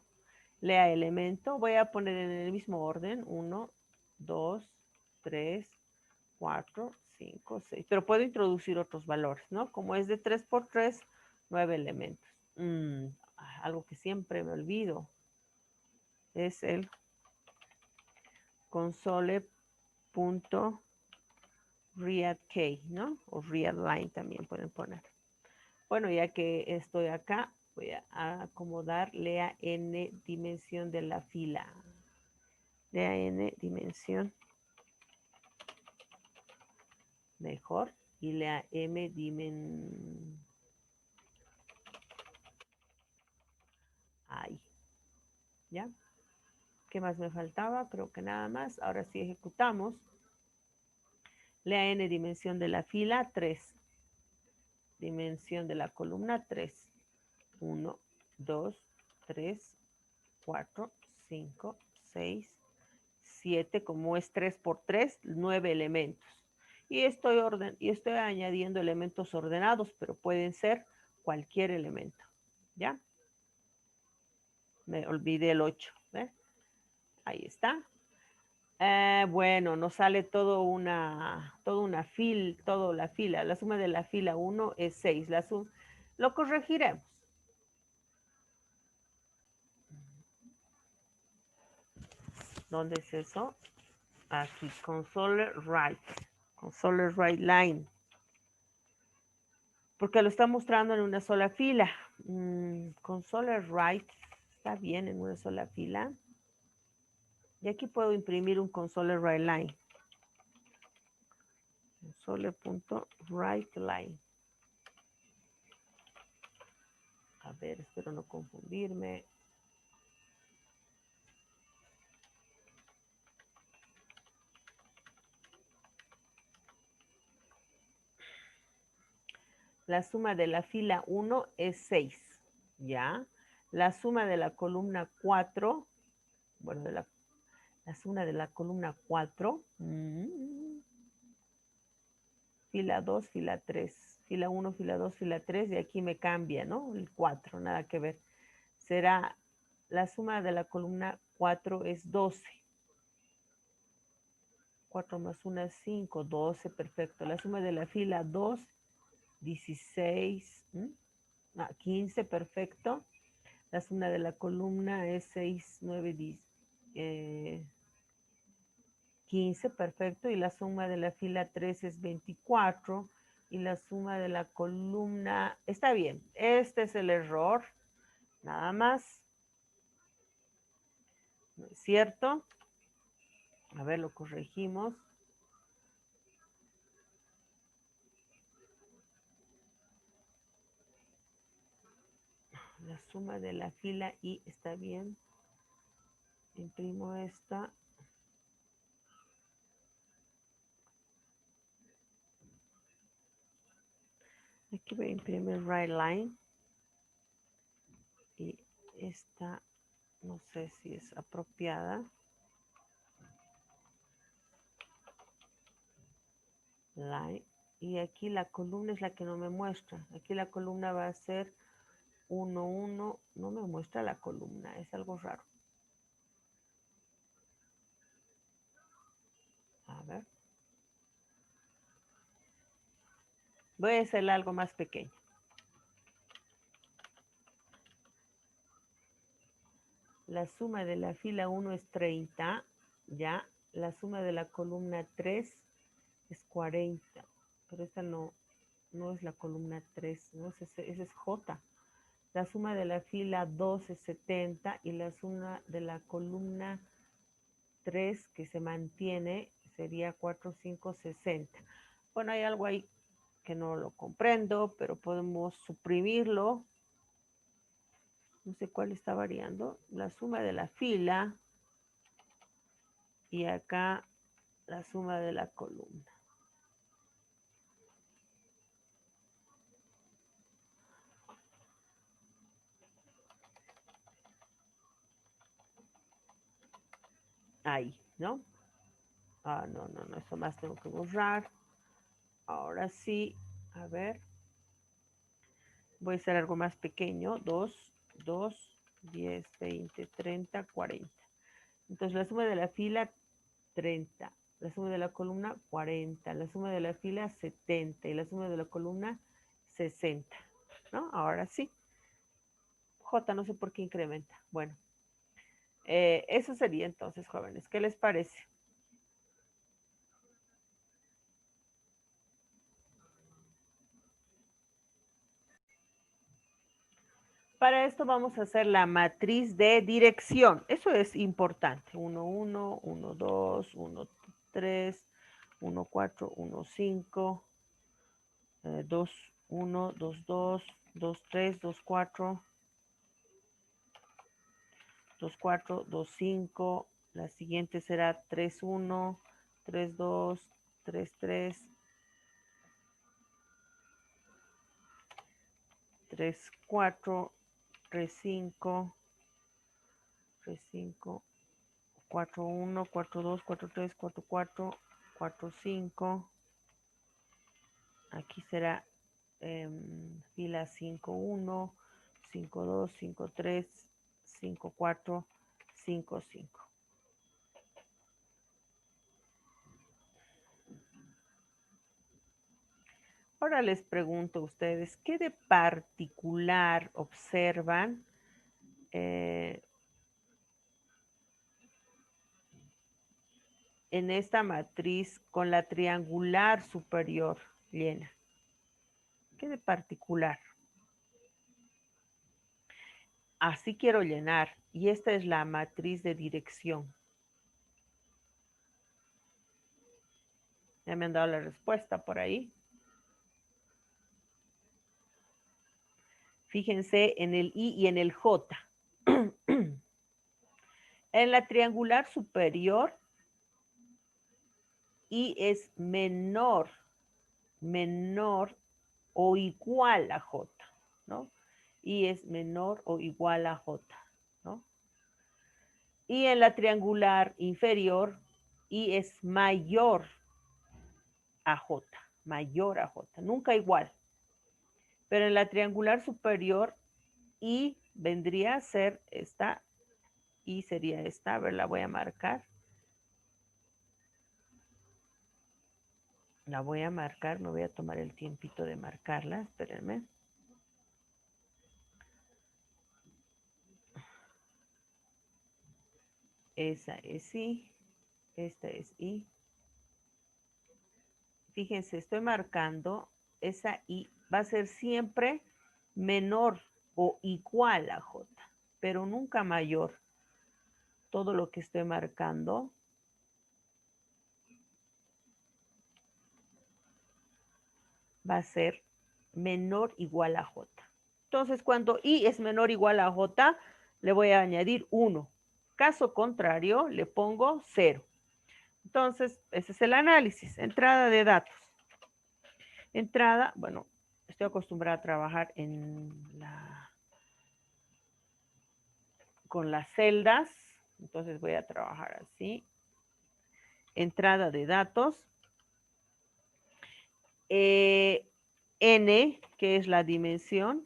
Lea elemento. Voy a poner en el mismo orden. 1, 2, 3, 4, 5, 6. Pero puedo introducir otros valores, ¿no? Como es de 3 por 3, 9 elementos. Algo que siempre me olvido es el console.readKey, ¿no? O readLine también pueden poner. Bueno, ya que estoy acá, voy a acomodar lea n dimensión de la fila. Lea n dimensión. Mejor. Y lea m dimensión. Ahí. ¿Ya? ¿Qué más me faltaba? Creo que nada más. Ahora sí ejecutamos. Lea n dimensión de la fila 3. Dimensión de la columna 3. 1, 2, 3, 4, 5, 6, 7, como es 3 por 3, 9 elementos. Y estoy añadiendo elementos ordenados, pero pueden ser cualquier elemento. ¿Ya? Me olvidé el 8. ¿Ve? Ahí está. Bueno, nos sale toda la fila. La suma de la fila 1 es 6. Lo corregiremos. ¿Dónde es eso? Aquí, console write line. Porque lo está mostrando en una sola fila. Console write está bien en una sola fila. Y aquí puedo imprimir un console write line. Console.writeLine. A ver, espero no confundirme. La suma de la fila 1 es 6, ¿ya? La suma de la columna 4, bueno, la suma de la columna 4, fila 2, fila 3, fila 1, fila 2, fila 3, y aquí me cambia, ¿no? El 4, nada que ver. Será, la suma de la columna 4 es 12. 4 más 1 es 5, 12, perfecto. La suma de la fila 2, 16, 15, perfecto. La suma de la columna es 6, 9, 10, 15, perfecto. Y la suma de la fila 3 es 24. Y la suma de la columna, está bien. Este es el error. Nada más. ¿No es cierto? A ver, lo corregimos. La suma de la fila I está bien. Imprimo esta. Aquí voy a imprimir right line. Y esta, no sé si es apropiada. Line. Y aquí la columna es la que no me muestra. Aquí la columna va a ser 1, 1. No me muestra la columna. Es algo raro. A ver. Voy a hacerle algo más pequeño. La suma de la fila 1 es 30. Ya. La suma de la columna 3 es 40. Pero esta no es la columna 3. No, esa es J. La suma de la fila 2 es 70 y la suma de la columna 3 que se mantiene sería 4, 5, 60. Bueno, hay algo ahí que no lo comprendo, pero podemos suprimirlo. No sé cuál está variando. La suma de la fila y acá la suma de la columna. Ahí, ¿no? No, eso más tengo que borrar. Ahora sí, a ver. Voy a hacer algo más pequeño. 2, 2, 10, 20, 30, 40. Entonces la suma de la fila 30, la suma de la columna 40, la suma de la fila 70 y la suma de la columna 60, ¿no? Ahora sí. J no sé por qué incrementa. Bueno, eso sería entonces, jóvenes. ¿Qué les parece? Para esto vamos a hacer la matriz de dirección. Eso es importante. 1, 1, 1, 2, 1, 3, 1, 4, 1, 5, 2, 1, 2, 2, 2, 3, 2, 4, 2, 4, 2, 5. La siguiente será 3, 1, 3, 2, 3, 3, 3, 4, 3, 5, 3, 5, 4, 1, 4, 2, 4, 3, 4, 4, 4, 5. Aquí será fila 5, 1, 5, 2, 5, 3, 5, 4, 5, 5. Ahora les pregunto a ustedes, ¿qué de particular observan en esta matriz con la triangular superior llena? ¿Qué de particular? Así quiero llenar. Y esta es la matriz de dirección. Ya me han dado la respuesta por ahí. Fíjense en el I y en el J. En la triangular superior, I es menor o igual a J, ¿no? Y es menor o igual a J, ¿no? Y en la triangular inferior, I es mayor a J, nunca igual. Pero en la triangular superior, I vendría a ser esta, I sería esta, a ver, la voy a marcar. La voy a marcar, me voy a tomar el tiempito de marcarla, espérenme. Esa es I, esta es I. Fíjense, estoy marcando, esa I va a ser siempre menor o igual a J, pero nunca mayor. Todo lo que estoy marcando va a ser menor o igual a J. Entonces, cuando I es menor o igual a J, le voy a añadir 1. Caso contrario, le pongo 0. Entonces, ese es el análisis. Entrada de datos. Entrada, bueno, estoy acostumbrada a trabajar con las celdas. Entonces voy a trabajar así. Entrada de datos. N, que es la dimensión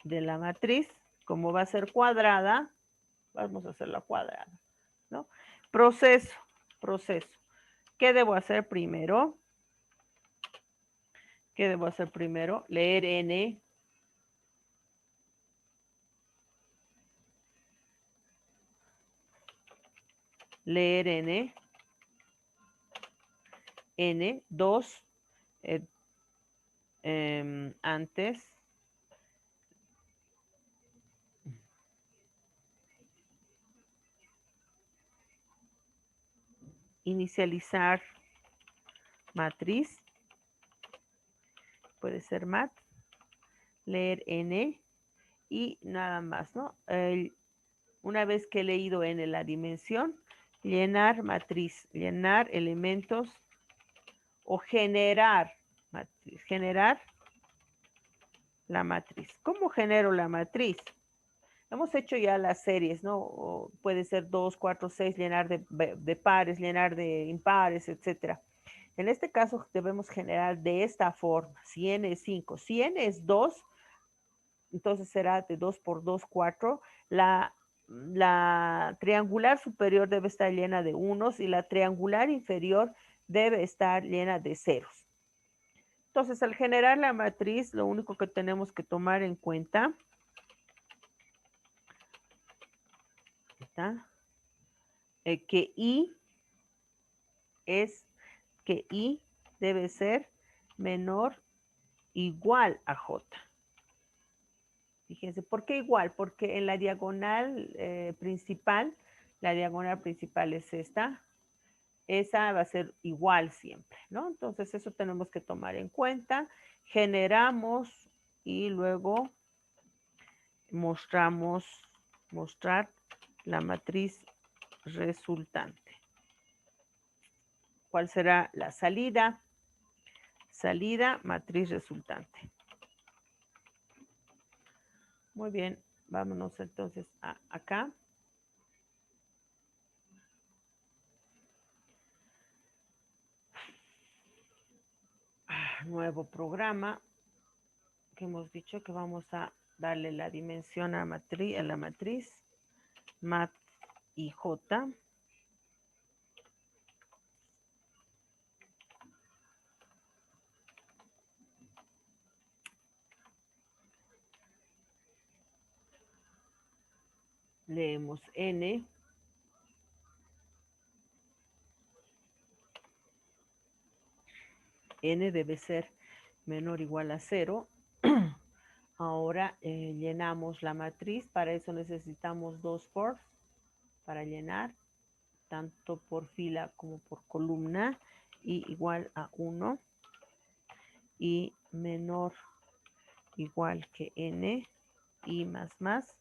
de la matriz. Como va a ser cuadrada, vamos a hacerla cuadrada, ¿no? Proceso. ¿Qué debo hacer primero? Leer N. Leer N. N. 2. Antes. Inicializar matriz. Puede ser mat. Leer N. Y nada más, ¿no? Una vez que he leído N la dimensión, llenar matriz, llenar elementos o generar matriz, generar la matriz. ¿Cómo genero la matriz? Hemos hecho ya las series, ¿no? O puede ser 2, 4, 6, llenar de pares, llenar de impares, etc. En este caso debemos generar de esta forma. Si n es 5, si n es 2, entonces será de 2 por 2, 4. La triangular superior debe estar llena de unos y la triangular inferior debe estar llena de ceros. Entonces, al generar la matriz, lo único que tenemos que tomar en cuenta está, que I debe ser menor igual a J. Fíjense, ¿por qué igual? Porque en la diagonal principal, la diagonal principal es esta, esa va a ser igual siempre, ¿no? Entonces eso tenemos que tomar en cuenta. Generamos y luego mostrar la matriz resultante. ¿Cuál será la salida? Salida, matriz resultante. Muy bien, vámonos entonces acá. Nuevo programa que hemos dicho que vamos a darle la dimensión a la matriz mat y j. Leemos n. N debe ser menor o igual a 0. Ahora llenamos la matriz. Para eso necesitamos 2 for para llenar, tanto por fila como por columna, y igual a 1 y menor igual que n y más.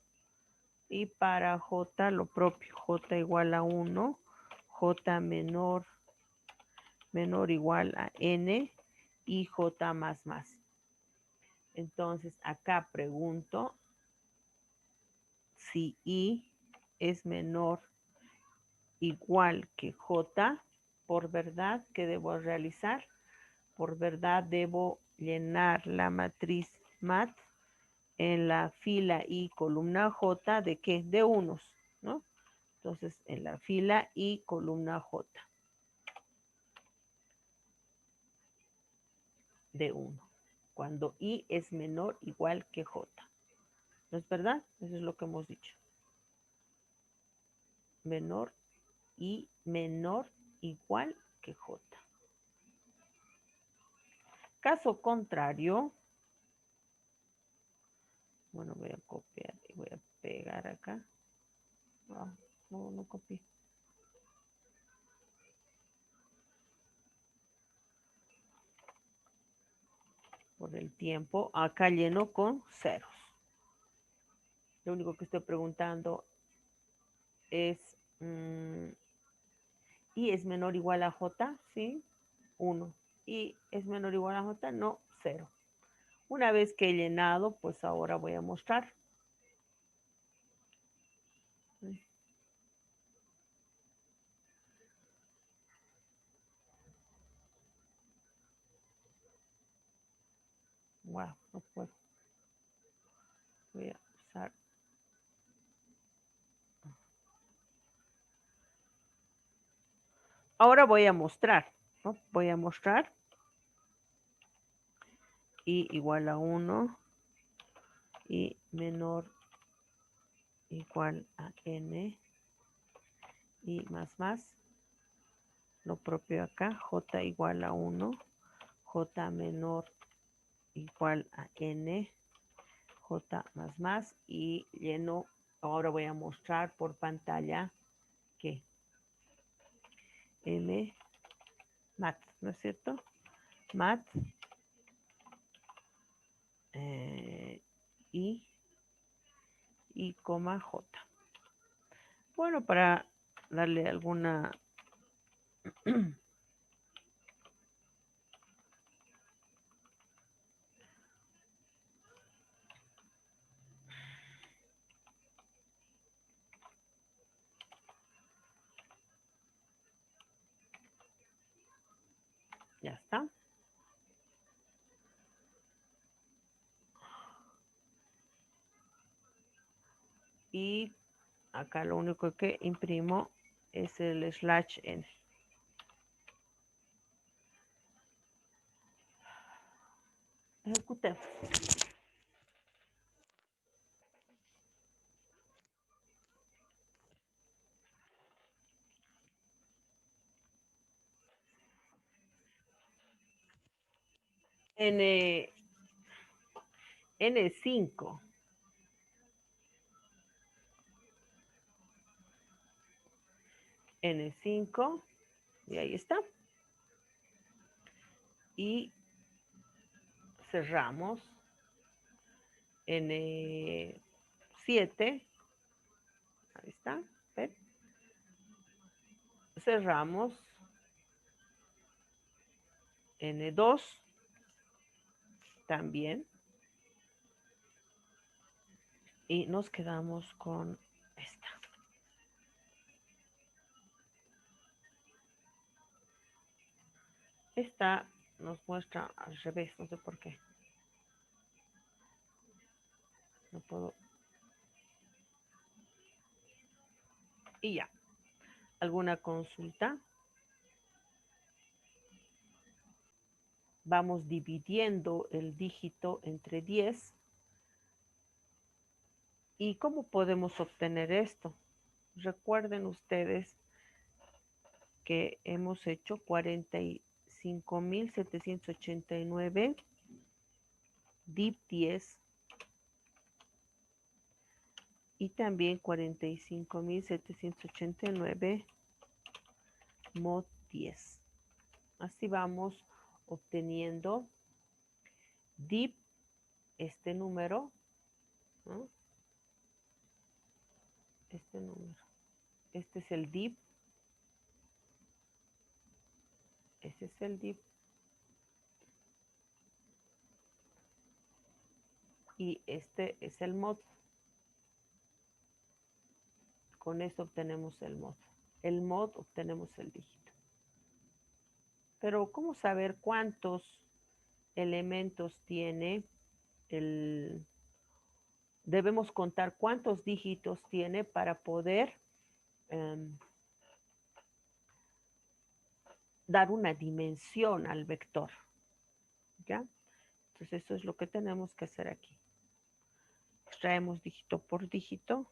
Y para j lo propio, j igual a 1, j menor igual a n y j más. Entonces acá pregunto si i es menor igual que j. Por verdad, ¿qué debo realizar? Por verdad debo llenar la matriz mat en la fila y columna j de qué? De unos, ¿no? Entonces en la fila y columna j de 1, cuando i es menor igual que j. ¿No es verdad? Eso es lo que hemos dicho. Menor igual que j. Caso contrario, bueno, voy a copiar y voy a pegar acá. No copié. Por el tiempo, acá lleno con ceros. Lo único que estoy preguntando es, ¿y es menor o igual a j? Sí, 1. ¿Y es menor o igual a j? No, 0. Una vez que he llenado, pues ahora voy a mostrar. Wow, no puedo. Voy a usar. Ahora voy a mostrar, ¿no? Voy a mostrar. Y igual a 1 y menor igual a n y más. Lo propio acá, j igual a 1, j menor igual a n, j más y lleno. Ahora voy a mostrar por pantalla que m mat, ¿no es cierto? Mat y coma j. Bueno, para darle alguna Ya está. Y acá lo único que imprimo es el /n. Ejecutemos. N, N5. N5. Y ahí está. Y cerramos. N7. Ahí está. ¿Ven? Cerramos. N2. También. Y nos quedamos con esta. Esta nos muestra al revés, no sé por qué. No puedo. Y ya. ¿Alguna consulta? Vamos dividiendo el dígito entre 10. ¿Y cómo podemos obtener esto? Recuerden ustedes que hemos hecho 45.789 div 10 y también 45.789 mod 10. Así vamos obteniendo div este número, ¿no? Este número. Este es el div. Este es el div. Y este es el mod. Con esto obtenemos el mod. El mod obtenemos el dígito. Pero ¿cómo saber cuántos elementos tiene el... Debemos contar cuántos dígitos tiene para poder dar una dimensión al vector. ¿Ya? Entonces eso es lo que tenemos que hacer aquí. Extraemos dígito por dígito.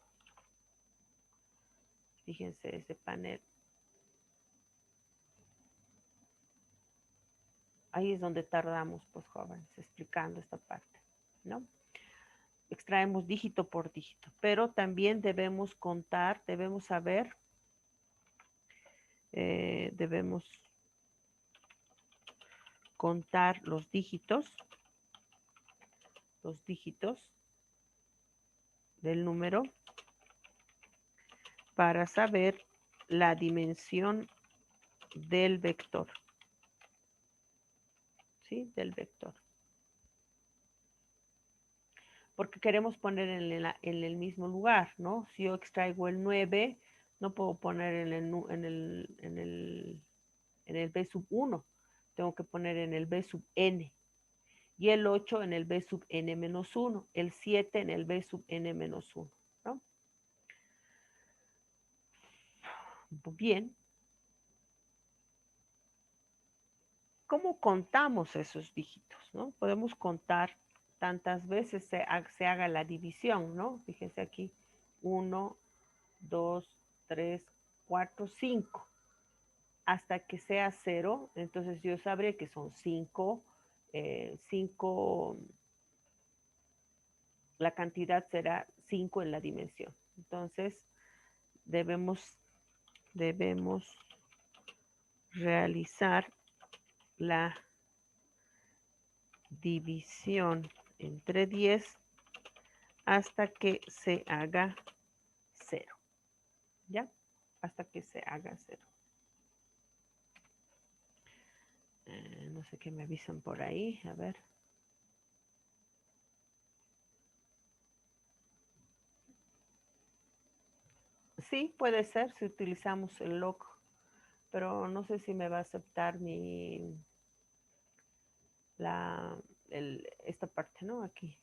Fíjense ese panel. Ahí es donde tardamos, pues, jóvenes, explicando esta parte, ¿no? Extraemos dígito por dígito, pero también debemos contar, debemos saber, debemos contar los dígitos del número para saber la dimensión del vector, ¿sí? Del vector. Porque queremos poner en el mismo lugar, ¿no? Si yo extraigo el 9, no puedo poner en el B sub 1, tengo que poner en el B sub n. Y el 8 en el B sub n menos 1, el 7 en el B sub n menos 1, ¿no? Bien. ¿Cómo contamos esos dígitos, no? Podemos contar tantas veces se haga la división, ¿no? Fíjense aquí, 1, 2, 3, 4, 5. Hasta que sea 0, entonces yo sabré que son 5, 5, la cantidad será 5 en la dimensión. Entonces, debemos realizar la división entre 10 hasta que se haga 0. ¿Ya? Hasta que se haga 0. No sé qué me avisan por ahí. A ver. Sí, puede ser si utilizamos el log, pero no sé si me va a aceptar mi esta parte, ¿no? Aquí,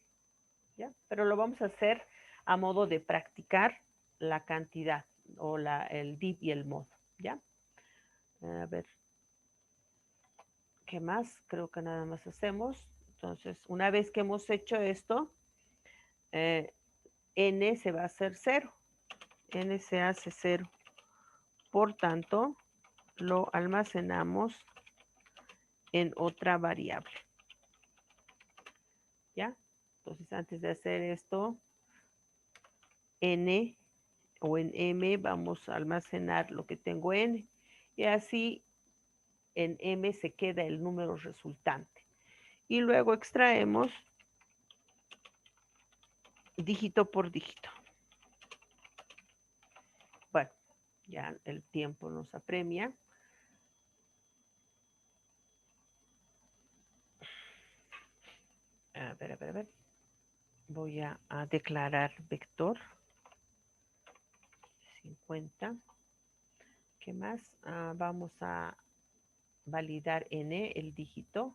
¿ya? Pero lo vamos a hacer a modo de practicar la cantidad o el div y el mod, ¿ya? A ver, ¿qué más? Creo que nada más hacemos. Entonces, una vez que hemos hecho esto, n se va a hacer 0. N se hace 0. Por tanto, lo almacenamos en otra variable. ¿Ya? Entonces, antes de hacer esto, n o en m vamos a almacenar lo que tengo n. Y así en m se queda el número resultante. Y luego extraemos dígito por dígito. Bueno, ya el tiempo nos apremia. A ver. Voy a declarar vector 50. ¿Qué más? Vamos a validar n, el dígito.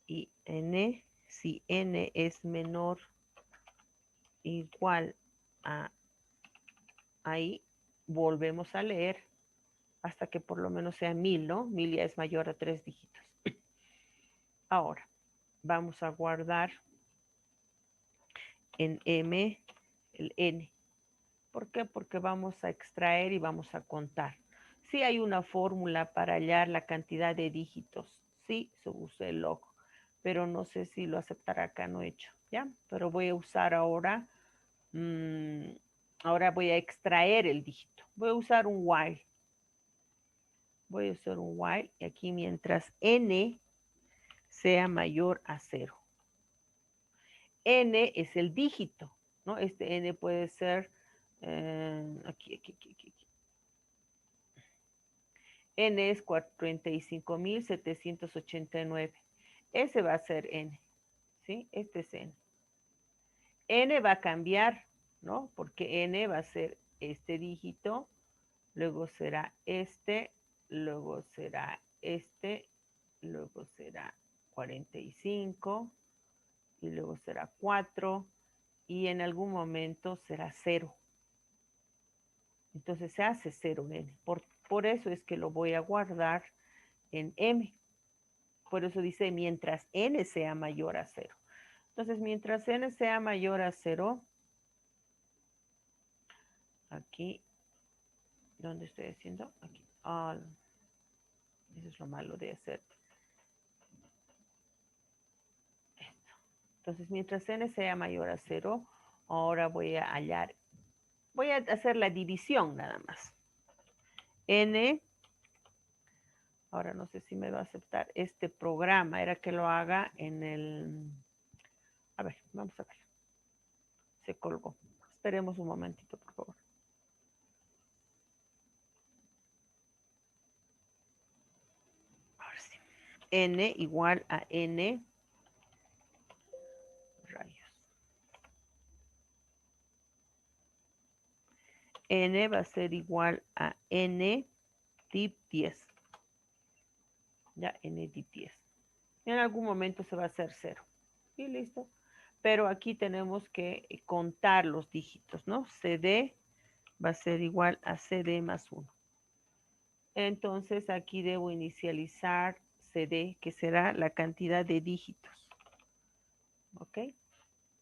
Y n, si n es menor igual a ahí, volvemos a leer hasta que por lo menos sea 1000, ¿no? 1000 ya es mayor a 3 dígitos. Ahora, vamos a guardar en m el n. ¿Por qué? Porque vamos a extraer y vamos a contar. Sí hay una fórmula para hallar la cantidad de dígitos. Sí, se usa el log, pero no sé si lo aceptará acá, no he hecho, ¿ya? Pero voy a usar ahora, ahora voy a extraer el dígito. Voy a usar un while. Voy a usar un while y aquí mientras n sea mayor a 0. N es el dígito, ¿no? Este n puede ser, aquí. N es 45.789. Ese va a ser N, ¿sí? Este es N. N va a cambiar, ¿no? Porque N va a ser este dígito, luego será este, luego será este, luego será 45, y luego será 4, y en algún momento será 0. Entonces se hace 0 en N. Por eso es que lo voy a guardar en M. Por eso dice mientras n sea mayor a 0. Entonces, mientras n sea mayor a 0, aquí, ¿dónde estoy haciendo? Aquí. Eso es lo malo de hacer esto. Entonces, mientras n sea mayor a 0, ahora voy a hacer la división nada más. N, ahora no sé si me va a aceptar este programa, era que lo haga en el... A ver, vamos a ver. Se colgó. Esperemos un momentito, por favor. Ahora sí. N igual a N, rayos. N va a ser igual a N div 10. Ya, N div 10. En algún momento se va a hacer 0. Y listo. Pero aquí tenemos que contar los dígitos, ¿no? CD va a ser igual a CD más 1. Entonces aquí debo inicializar CD, que será la cantidad de dígitos. ¿Ok?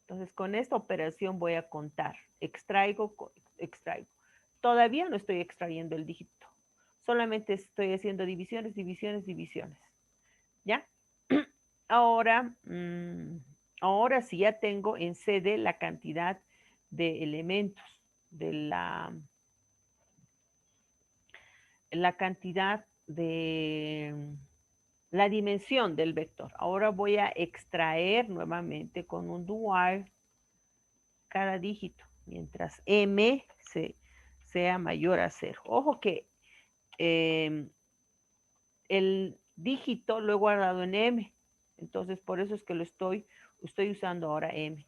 Entonces con esta operación voy a contar. Extraigo. Todavía no estoy extrayendo el dígito. Solamente estoy haciendo divisiones. ¿Ya? Ahora, ahora sí ya tengo en CD la cantidad de elementos de la cantidad de la dimensión del vector. Ahora voy a extraer nuevamente con un do while cada dígito, mientras m sea mayor a 0. Ojo que el dígito lo he guardado en m, entonces por eso es que estoy usando ahora m.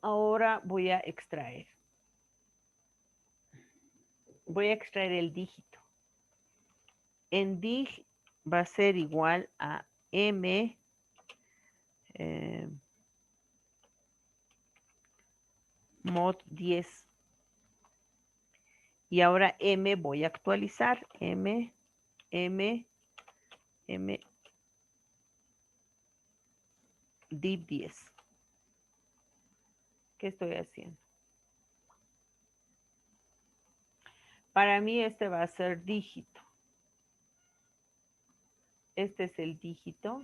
Ahora voy a extraer. Voy a extraer el dígito. En dig va a ser igual a M mod 10. Y ahora M voy a actualizar. M div 10. ¿Qué estoy haciendo? Para mí este va a ser dígito. Este es el dígito.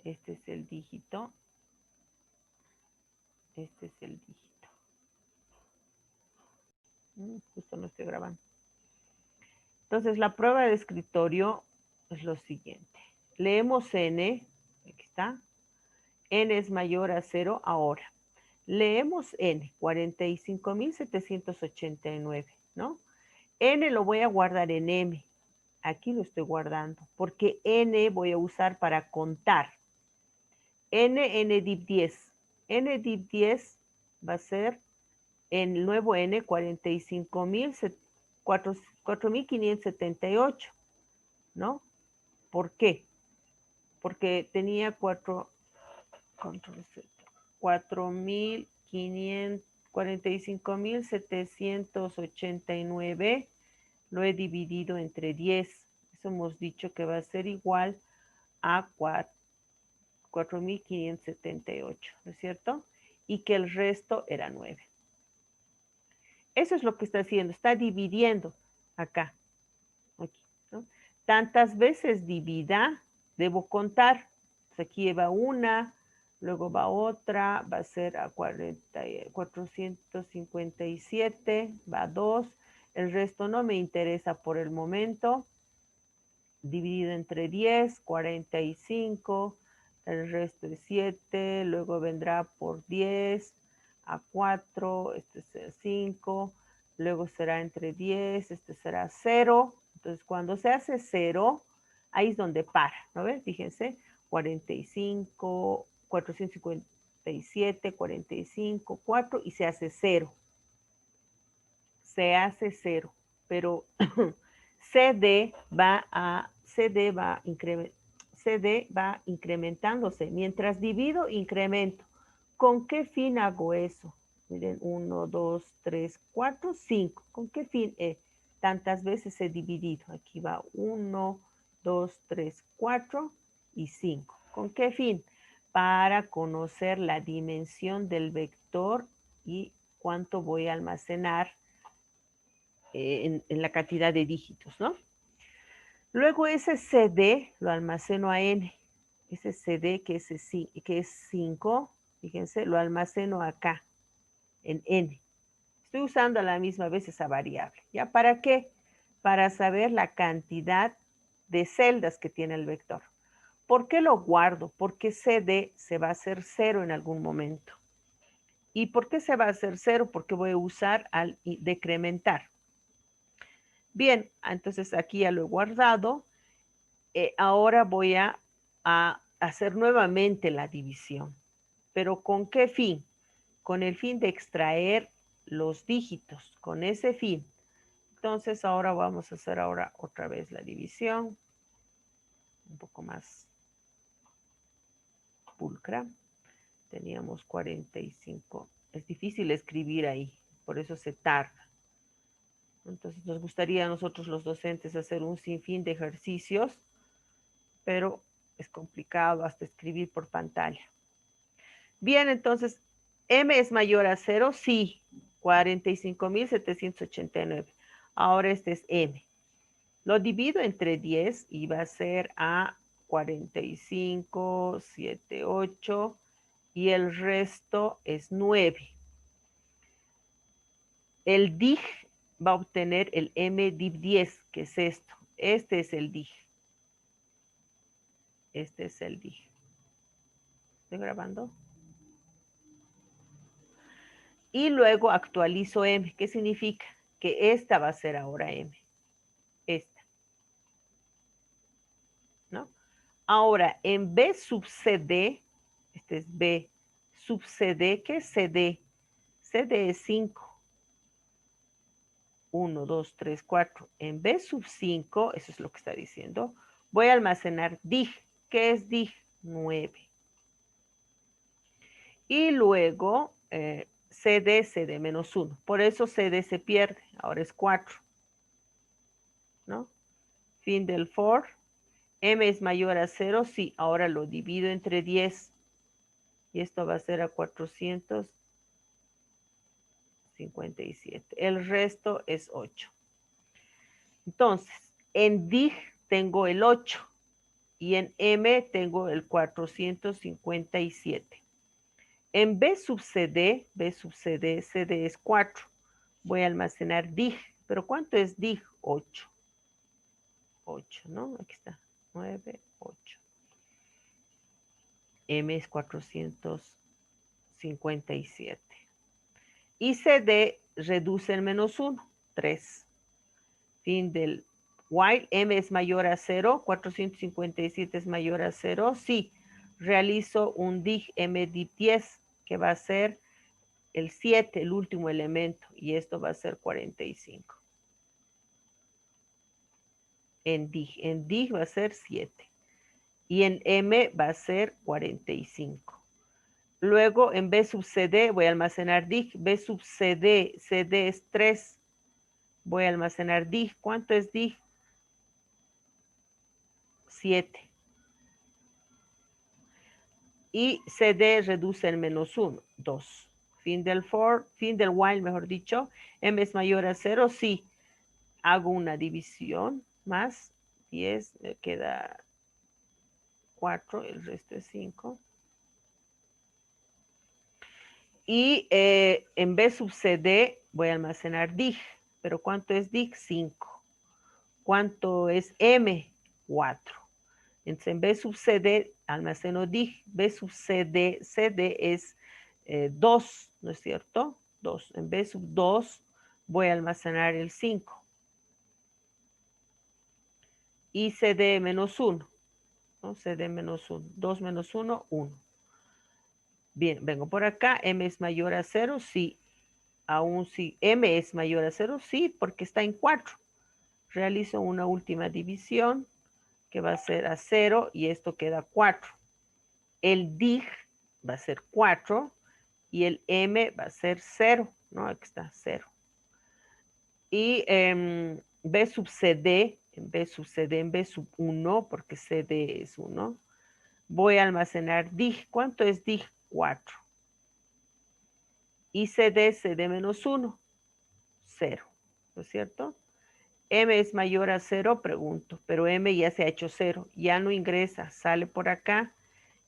Este es el dígito. Este es el dígito. Justo no estoy grabando. Entonces, la prueba de escritorio es lo siguiente. Leemos n, aquí está. N es mayor a 0 ahora. Leemos n, 45.789, ¿no? N lo voy a guardar en m. Aquí lo estoy guardando, porque n voy a usar para contar. N div 10. N div 10 va a ser en el nuevo n 4.578, ¿no? ¿Por qué? Porque tenía 45.789, lo he dividido entre 10. Eso hemos dicho que va a ser igual a 4.578, ¿no es cierto? Y que el resto era 9. Eso es lo que está haciendo, está dividiendo acá, aquí, ¿no? Tantas veces divida, debo contar. Pues aquí va una, luego va otra, va a ser a 457, va 2, el resto no me interesa por el momento. Dividido entre 10, 45, el resto es 7, luego vendrá por 10, a 4, este es 5, luego será entre 10, este será 0. Entonces, cuando se hace 0, ahí es donde para, ¿no ves? Fíjense, 45, 457, 45, 4 y se hace 0. Se hace 0, pero CD va incrementándose. Mientras divido, incremento. ¿Con qué fin hago eso? Miren, 1, 2, 3, 4, 5. ¿Con qué fin? Tantas veces he dividido. Aquí va 1, 2, 3, 4 y 5. ¿Con qué fin? Para conocer la dimensión del vector y cuánto voy a almacenar en la cantidad de dígitos, ¿no? Luego ese CD lo almaceno a n. Ese CD que es 5, fíjense, lo almaceno acá, en n. Estoy usando a la misma vez esa variable. ¿Ya para qué? Para saber la cantidad de celdas que tiene el vector. ¿Por qué lo guardo? Porque CD se va a hacer 0 en algún momento. ¿Y por qué se va a hacer 0? Porque voy a usar al decrementar. Bien, entonces aquí ya lo he guardado. Ahora voy a hacer nuevamente la división. ¿Pero con qué fin? Con el fin de extraer los dígitos, con ese fin. Entonces ahora vamos a hacer ahora otra vez la división. Un poco más pulcra. Teníamos 45. Es difícil escribir ahí, por eso se tarda. Entonces nos gustaría a nosotros los docentes hacer un sinfín de ejercicios, pero es complicado hasta escribir por pantalla. Bien, entonces, M es mayor a 0, sí, 45.789. Ahora este es M. Lo divido entre 10 y va a ser a 45.78 y el resto es 9. El dig va a obtener el M div 10, que es esto. Este es el dig. Este es el dig. ¿Estoy grabando? Y luego actualizo M. ¿Qué significa? Que esta va a ser ahora M. Esta. ¿No? Ahora, en B sub CD, este es B sub CD, ¿qué es CD? CD es 5. 1, 2, 3, 4. En B sub 5, eso es lo que está diciendo, voy a almacenar dig. ¿Qué es dig? 9. Y luego CD menos 1. Por eso CD se pierde. Ahora es 4. ¿No? Fin del for. M es mayor a 0. Sí, ahora lo divido entre 10. Y esto va a ser a 457. El resto es 8. Entonces, en dig tengo el 8 y en M tengo el 457. En B sub CD, CD es 4. Voy a almacenar dig. ¿Pero cuánto es dig? 8. 8, ¿no? Aquí está. 9, 8. M es 457. Y CD reduce el menos 1, 3. Fin del while. M es mayor a 0. 457 es mayor a 0. Sí. Realizo un dig M dig 10, que va a ser el 7, el último elemento. Y esto va a ser 45. En dig va a ser 7. Y en M va a ser 45. Luego en B sub CD voy a almacenar dig. B sub CD, CD es 3. Voy a almacenar dig. ¿Cuánto es dig? 7. Y CD reduce el menos 1, 2. Fin del for, fin del while, mejor dicho. M es mayor a 0, sí. Hago una división más 10, me queda 4, el resto es 5. Y en B sub CD voy a almacenar dig. ¿Pero cuánto es dig? 5. ¿Cuánto es M? 4. Entonces en B sub CD almaceno dig. B sub CD, CD es 2, ¿no es cierto? 2. En B sub 2 voy a almacenar el 5. Y CD menos 1. ¿No? CD menos 1. 2 menos 1, 1. Bien, vengo por acá. M es mayor a 0, sí. Aún si M es mayor a 0, sí, porque está en 4. Realizo una última división que va a ser a 0 y esto queda 4. El dig va a ser 4 y el M va a ser 0, ¿no? Aquí está 0. Y B sub CD, en B sub CD, en B sub 1, porque CD es 1, voy a almacenar dig. ¿Cuánto es dig? 4. Y CD menos 1, 0, ¿no es cierto? M es mayor a 0, pregunto, pero M ya se ha hecho 0, ya no ingresa, sale por acá.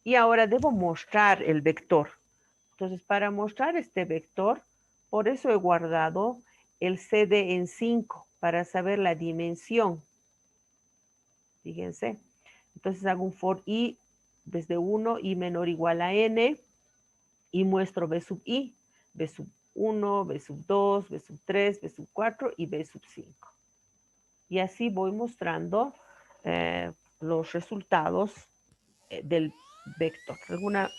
Y ahora debo mostrar el vector. Entonces, para mostrar este vector, por eso he guardado el CD en 5, para saber la dimensión. Fíjense. Entonces hago un for i desde 1, i menor o igual a n, y muestro b sub i, b sub 1, b sub 2, b sub 3, b sub 4 y b sub 5. Y así voy mostrando los resultados del vector. ¿Alguna